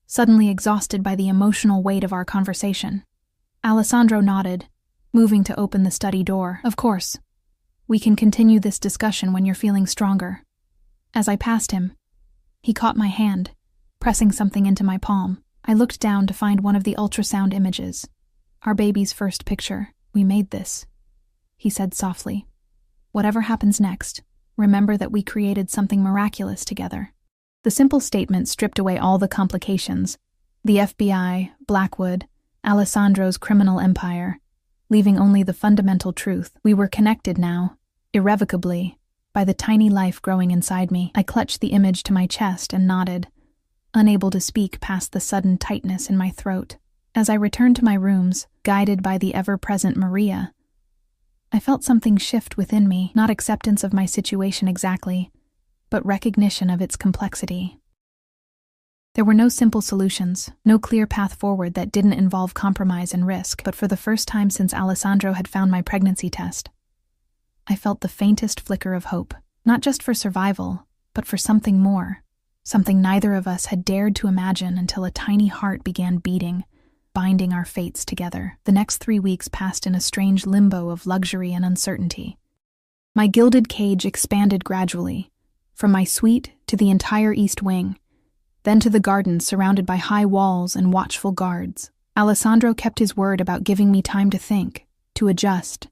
suddenly exhausted by the emotional weight of our conversation. Alessandro nodded, moving to open the study door. "Of course. We can continue this discussion when you're feeling stronger." As I passed him, he caught my hand, pressing something into my palm. I looked down to find one of the ultrasound images. "Our baby's first picture. We made this," he said softly. Whatever happens next, remember that we created something miraculous together. The simple statement stripped away all the complications: the FBI, Blackwood, Alessandro's criminal empire, leaving only the fundamental truth. We were connected now, irrevocably, by the tiny life growing inside me. I clutched the image to my chest and nodded, unable to speak past the sudden tightness in my throat. As I returned to my rooms, guided by the ever-present Maria, I felt something shift within me, not acceptance of my situation exactly, but recognition of its complexity. There were no simple solutions, no clear path forward that didn't involve compromise and risk, but for the first time since Alessandro had found my pregnancy test, I felt the faintest flicker of hope, not just for survival, but for something more, something neither of us had dared to imagine until a tiny heart began beating, binding our fates together. The next 3 weeks passed in a strange limbo of luxury and uncertainty. My gilded cage expanded gradually, from my suite to the entire East Wing, then to the gardens surrounded by high walls and watchful guards. Alessandro kept his word about giving me time to think, to adjust,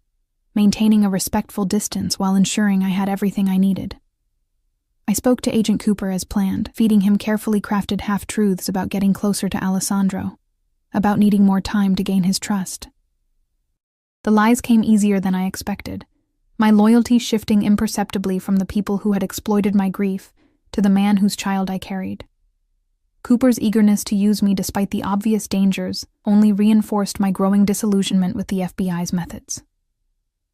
maintaining a respectful distance while ensuring I had everything I needed. I spoke to Agent Cooper as planned, feeding him carefully crafted half-truths about getting closer to Alessandro, about needing more time to gain his trust. The lies came easier than I expected, my loyalty shifting imperceptibly from the people who had exploited my grief to the man whose child I carried. Cooper's eagerness to use me despite the obvious dangers only reinforced my growing disillusionment with the FBI's methods.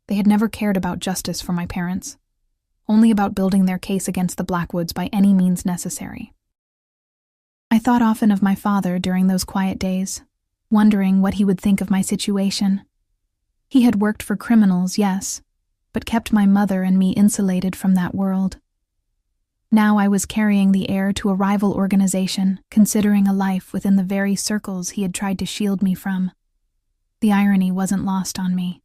They had never cared about justice for my parents, only about building their case against the Blackwoods by any means necessary. I thought often of my father during those quiet days, wondering what he would think of my situation. He had worked for criminals, yes, but kept my mother and me insulated from that world. Now I was carrying the heir to a rival organization, considering a life within the very circles he had tried to shield me from. The irony wasn't lost on me.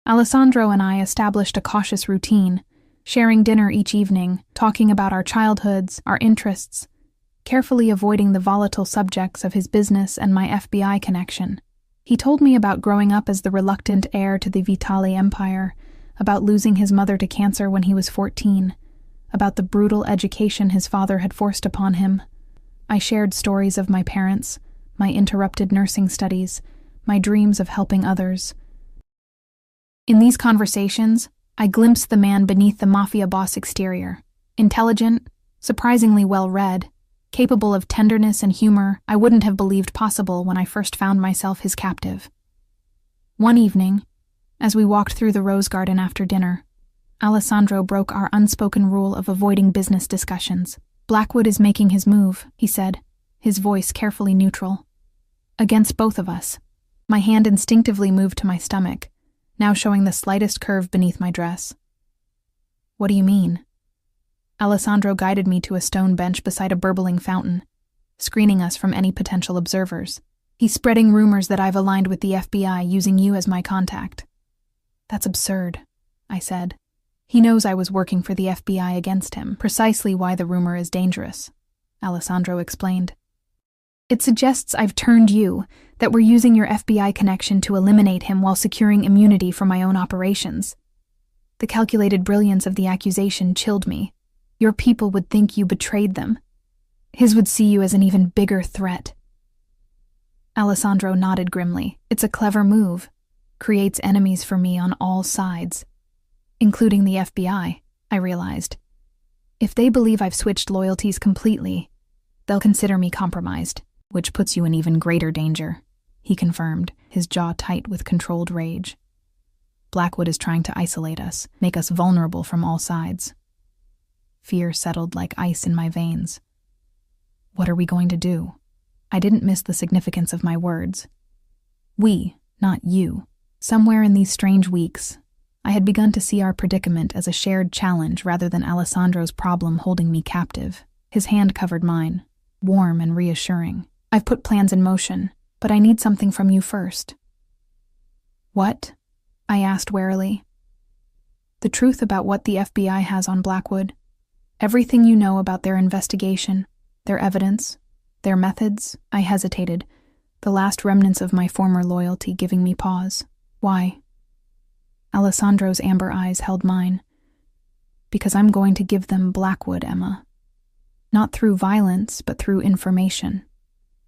Alessandro and I established a cautious routine, sharing dinner each evening, talking about our childhoods, our interests, carefully avoiding the volatile subjects of his business and my FBI connection. He told me about growing up as the reluctant heir to the Vitali empire, about losing his mother to cancer when he was 14, about the brutal education his father had forced upon him. I shared stories of my parents, my interrupted nursing studies, my dreams of helping others. In these conversations, I glimpsed the man beneath the Mafia boss exterior, intelligent, surprisingly well-read, capable of tenderness and humor I wouldn't have believed possible when I first found myself his captive. One evening, as we walked through the rose garden after dinner, Alessandro broke our unspoken rule of avoiding business discussions. "Blackwood is making his move," he said, his voice carefully neutral. "Against both of us." My hand instinctively moved to my stomach, now showing the slightest curve beneath my dress. "What do you mean?" Alessandro guided me to a stone bench beside a burbling fountain, screening us from any potential observers. "He's spreading rumors that I've aligned with the FBI using you as my contact." "That's absurd," I said. "He knows I was working for the FBI against him, precisely why the rumor is dangerous," Alessandro explained. "It suggests I've turned you, that we're using your FBI connection to eliminate him while securing immunity for my own operations." The calculated brilliance of the accusation chilled me. "Your people would think you betrayed them. His would see you as an even bigger threat." Alessandro nodded grimly. "It's a clever move. Creates enemies for me on all sides. Including the FBI, I realized. If they believe I've switched loyalties completely, they'll consider me compromised, which puts you in even greater danger," he confirmed, his jaw tight with controlled rage. "Blackwood is trying to isolate us, make us vulnerable from all sides." Fear settled like ice in my veins. What are we going to do? I didn't miss the significance of my words. We, not you. Somewhere in these strange weeks, I had begun to see our predicament as a shared challenge rather than Alessandro's problem holding me captive. His hand covered mine, warm and reassuring. "I've put plans in motion, but I need something from you first." "What?" I asked warily. "The truth about what the FBI has on Blackwood. Everything you know about their investigation, their evidence, their methods." I hesitated, the last remnants of my former loyalty giving me pause. "Why?" Alessandro's amber eyes held mine. Because I'm going to give them Blackwood, Emma. Not through violence, but through information.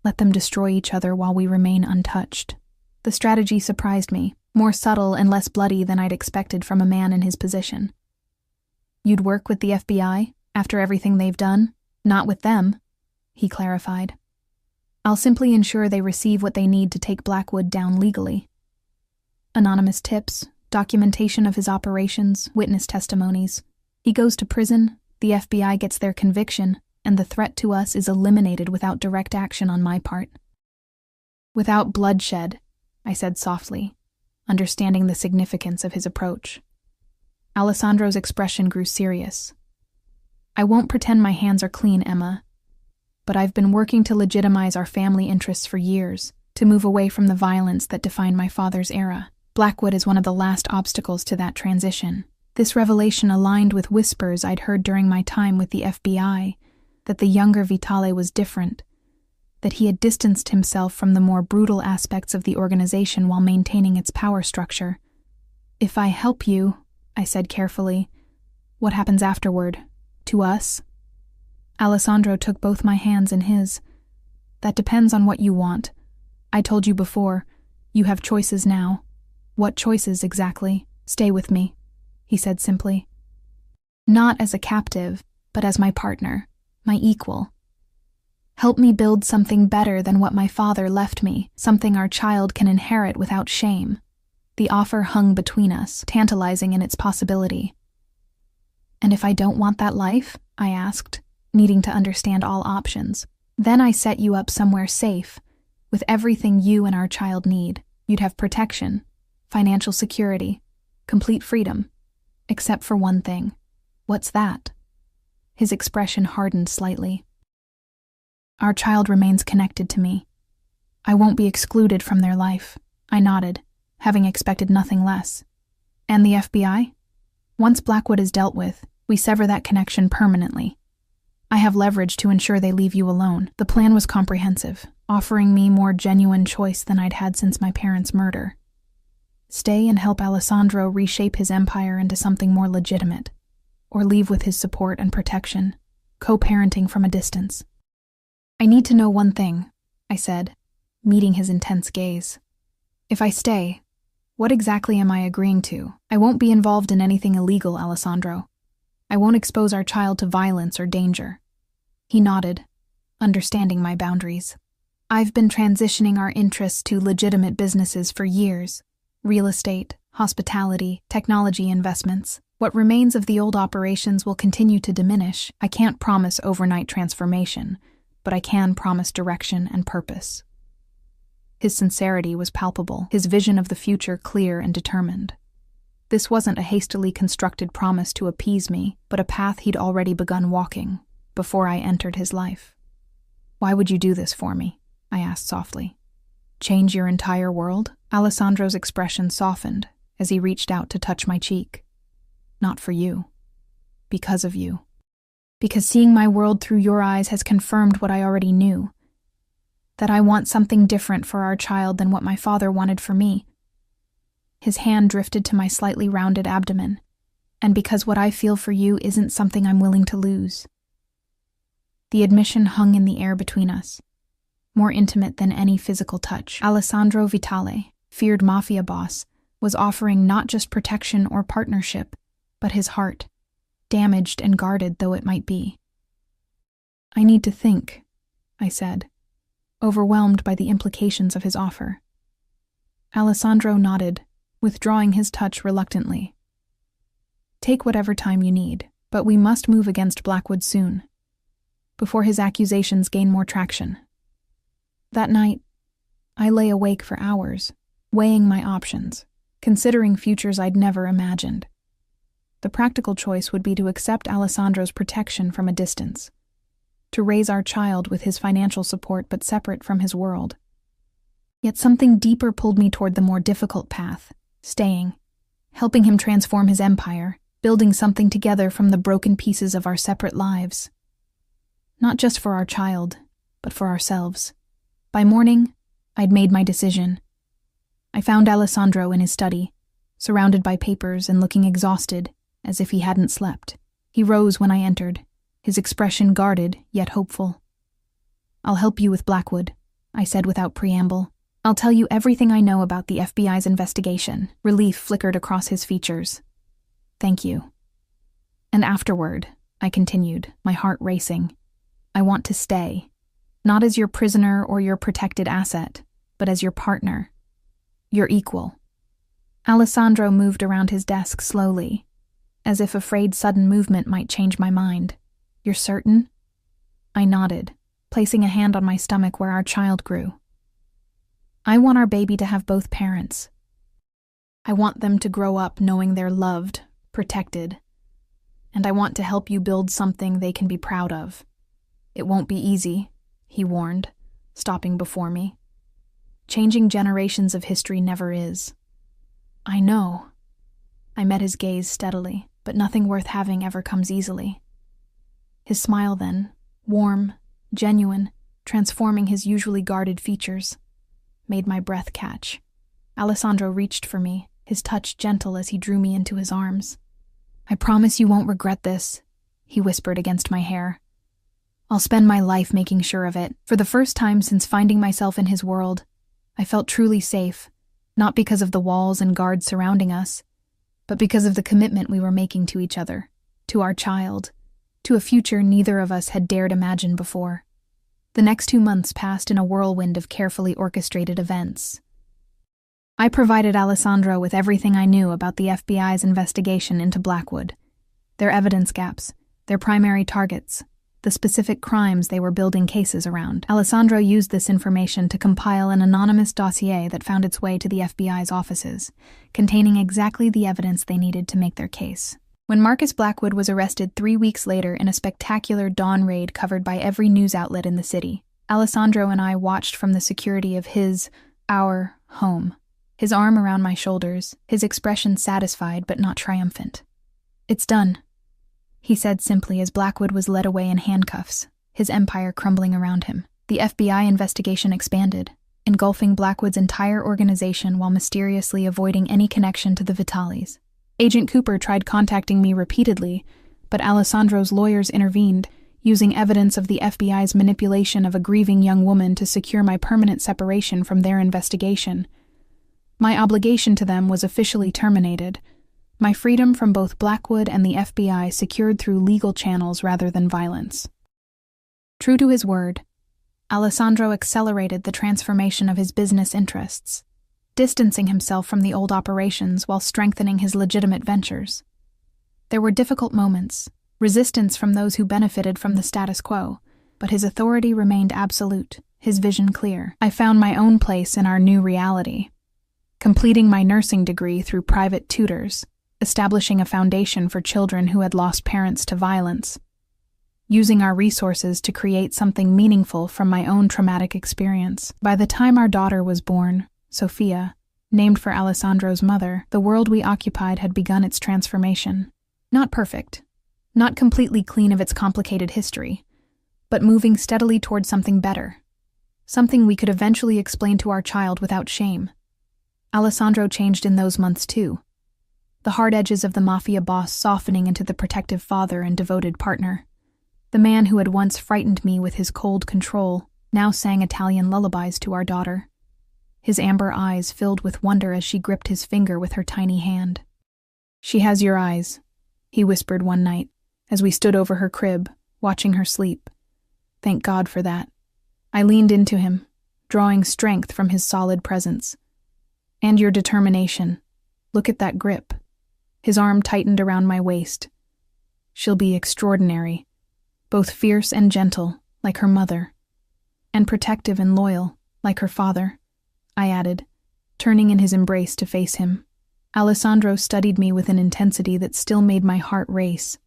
Let them destroy each other while we remain untouched. The strategy surprised me, more subtle and less bloody than I'd expected from a man in his position. You'd work with the FBI after everything they've done? Not with them, he clarified. I'll simply ensure they receive what they need to take Blackwood down legally. Anonymous tips, documentation of his operations, witness testimonies. He goes to prison, the FBI gets their conviction, and the threat to us is eliminated without direct action on my part. Without bloodshed, I said softly, understanding the significance of his approach. Alessandro's expression grew serious. I won't pretend my hands are clean, Emma, but I've been working to legitimize our family interests for years, to move away from the violence that defined my father's era. Blackwood is one of the last obstacles to that transition. This revelation aligned with whispers I'd heard during my time with the FBI, that the younger Vitale was different, that he had distanced himself from the more brutal aspects of the organization while maintaining its power structure. If I help you, I said carefully, what happens afterward? To us? Alessandro took both my hands in his. That depends on what you want. I told you before, you have choices now. What choices exactly? Stay with me, he said simply. Not as a captive, but as my partner, my equal. Help me build something better than what my father left me, something our child can inherit without shame. The offer hung between us, tantalizing in its possibility. And if I don't want that life? I asked, needing to understand all options. Then I set you up somewhere safe, with everything you and our child need. You'd have protection, financial security, complete freedom, except for one thing. What's that? His expression hardened slightly. Our child remains connected to me. I won't be excluded from their life. I nodded, having expected nothing less. And the FBI? Once Blackwood is dealt with, we sever that connection permanently. I have leverage to ensure they leave you alone. The plan was comprehensive, offering me more genuine choice than I'd had since my parents' murder. Stay and help Alessandro reshape his empire into something more legitimate, or leave with his support and protection, co-parenting from a distance. I need to know one thing, I said, meeting his intense gaze. If I stay, what exactly am I agreeing to? I won't be involved in anything illegal, Alessandro. I won't expose our child to violence or danger. He nodded, understanding my boundaries. I've been transitioning our interests to legitimate businesses for years. Real estate, hospitality, technology investments. What remains of the old operations will continue to diminish. I can't promise overnight transformation, but I can promise direction and purpose. His sincerity was palpable, his vision of the future clear and determined. This wasn't a hastily constructed promise to appease me, but a path he'd already begun walking, before I entered his life. Why would you do this for me? I asked softly. Change your entire world? Alessandro's expression softened as he reached out to touch my cheek. Not for you. Because of you. Because seeing my world through your eyes has confirmed what I already knew. That I want something different for our child than what my father wanted for me. His hand drifted to my slightly rounded abdomen, and because what I feel for you isn't something I'm willing to lose. The admission hung in the air between us, more intimate than any physical touch. Alessandro Vitale, feared Mafia boss, was offering not just protection or partnership, but his heart, damaged and guarded though it might be. I need to think, I said, overwhelmed by the implications of his offer. Alessandro nodded, withdrawing his touch reluctantly. Take whatever time you need, but we must move against Blackwood soon, before his accusations gain more traction. That night, I lay awake for hours, weighing my options, considering futures I'd never imagined. The practical choice would be to accept Alessandro's protection from a distance, to raise our child with his financial support but separate from his world. Yet something deeper pulled me toward the more difficult path, staying, helping him transform his empire, building something together from the broken pieces of our separate lives. Not just for our child, but for ourselves. By morning, I'd made my decision. I found Alessandro in his study, surrounded by papers and looking exhausted, as if he hadn't slept. He rose when I entered, his expression guarded yet hopeful. "I'll help you with Blackwood," I said without preamble. "I'll tell you everything I know about the FBI's investigation." Relief flickered across his features. "Thank you." "And afterward," I continued, my heart racing, "I want to stay. Not as your prisoner or your protected asset, but as your partner. Your equal." Alessandro moved around his desk slowly, as if afraid sudden movement might change my mind. "You're certain?" I nodded, placing a hand on my stomach where our child grew. "I want our baby to have both parents. I want them to grow up knowing they're loved, protected, and I want to help you build something they can be proud of. It won't be easy," he warned, stopping before me. "Changing generations of history never is." "I know." I met his gaze steadily, but nothing worth having ever comes easily. His smile then, warm, genuine, transforming his usually guarded features, made my breath catch. Alessandro reached for me, his touch gentle as he drew me into his arms. "I promise you won't regret this," he whispered against my hair. "I'll spend my life making sure of it." For the first time since finding myself in his world, I felt truly safe, not because of the walls and guards surrounding us, but because of the commitment we were making to each other, to our child, to a future neither of us had dared imagine before. The next 2 months passed in a whirlwind of carefully orchestrated events. I provided Alessandro with everything I knew about the FBI's investigation into Blackwood, their evidence gaps, their primary targets, the specific crimes they were building cases around. Alessandro used this information to compile an anonymous dossier that found its way to the FBI's offices, containing exactly the evidence they needed to make their case. When Marcus Blackwood was arrested 3 weeks later in a spectacular dawn raid covered by every news outlet in the city, Alessandro and I watched from the security of our home, his arm around my shoulders, his expression satisfied but not triumphant. "It's done," he said simply as Blackwood was led away in handcuffs, his empire crumbling around him. The FBI investigation expanded, engulfing Blackwood's entire organization while mysteriously avoiding any connection to the Vitalis. Agent Cooper tried contacting me repeatedly, but Alessandro's lawyers intervened, using evidence of the FBI's manipulation of a grieving young woman to secure my permanent separation from their investigation. My obligation to them was officially terminated, my freedom from both Blackwood and the FBI secured through legal channels rather than violence. True to his word, Alessandro accelerated the transformation of his business interests, distancing himself from the old operations while strengthening his legitimate ventures. There were difficult moments, resistance from those who benefited from the status quo, but his authority remained absolute, his vision clear. I found my own place in our new reality, completing my nursing degree through private tutors, establishing a foundation for children who had lost parents to violence, using our resources to create something meaningful from my own traumatic experience. By the time our daughter was born, Sophia, named for Alessandro's mother, the world we occupied had begun its transformation. Not perfect, not completely clean of its complicated history, but moving steadily toward something better, something we could eventually explain to our child without shame. Alessandro changed in those months too, the hard edges of the Mafia boss softening into the protective father and devoted partner. The man who had once frightened me with his cold control now sang Italian lullabies to our daughter, his amber eyes filled with wonder as she gripped his finger with her tiny hand. "She has your eyes," he whispered one night, as we stood over her crib, watching her sleep. "Thank God for that." I leaned into him, drawing strength from his solid presence. "And your determination. Look at that grip." His arm tightened around my waist. "She'll be extraordinary, both fierce and gentle, like her mother, and protective and loyal, like her father," I added, turning in his embrace to face him. Alessandro studied me with an intensity that still made my heart race.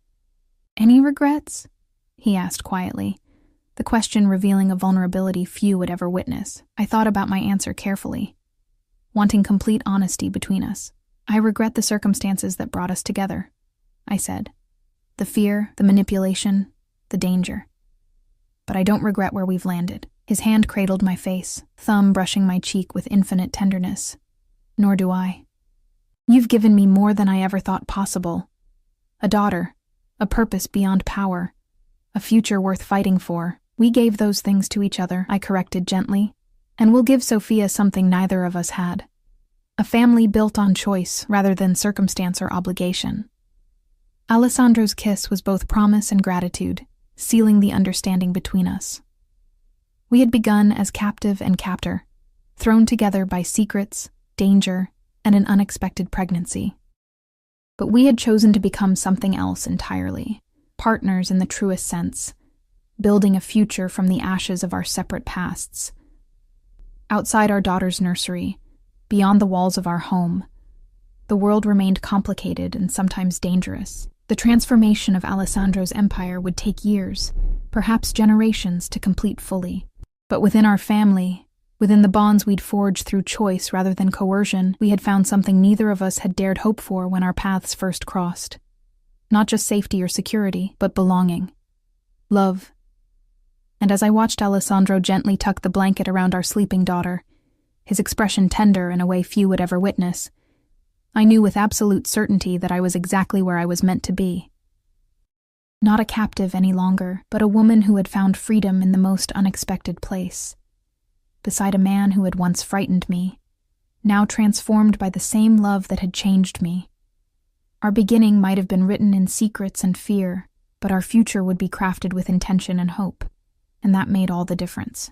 "Any regrets?" he asked quietly, the question revealing a vulnerability few would ever witness. I thought about my answer carefully, wanting complete honesty between us. "I regret the circumstances that brought us together," I said. "The fear, the manipulation, the danger. But I don't regret where we've landed." His hand cradled my face, thumb brushing my cheek with infinite tenderness. "Nor do I." You've given me more than I ever thought possible. A daughter, a purpose beyond power, a future worth fighting for. We gave those things to each other, I corrected gently, and we'll give Sophia something neither of us had. A family built on choice rather than circumstance or obligation. Alessandro's kiss was both promise and gratitude, sealing the understanding between us. We had begun as captive and captor, thrown together by secrets, danger, and an unexpected pregnancy. But we had chosen to become something else entirely, partners in the truest sense, building a future from the ashes of our separate pasts. Outside our daughter's nursery, beyond the walls of our home, the world remained complicated and sometimes dangerous. The transformation of Alessandro's empire would take years, perhaps generations, to complete fully. But within our family, within the bonds we'd forged through choice rather than coercion, we had found something neither of us had dared hope for when our paths first crossed. Not just safety or security, but belonging. Love. And as I watched Alessandro gently tuck the blanket around our sleeping daughter, his expression tender in a way few would ever witness, I knew with absolute certainty that I was exactly where I was meant to be. Not a captive any longer, but a woman who had found freedom in the most unexpected place. Beside a man who had once frightened me, now transformed by the same love that had changed me. Our beginning might have been written in secrets and fear, but our future would be crafted with intention and hope, and that made all the difference.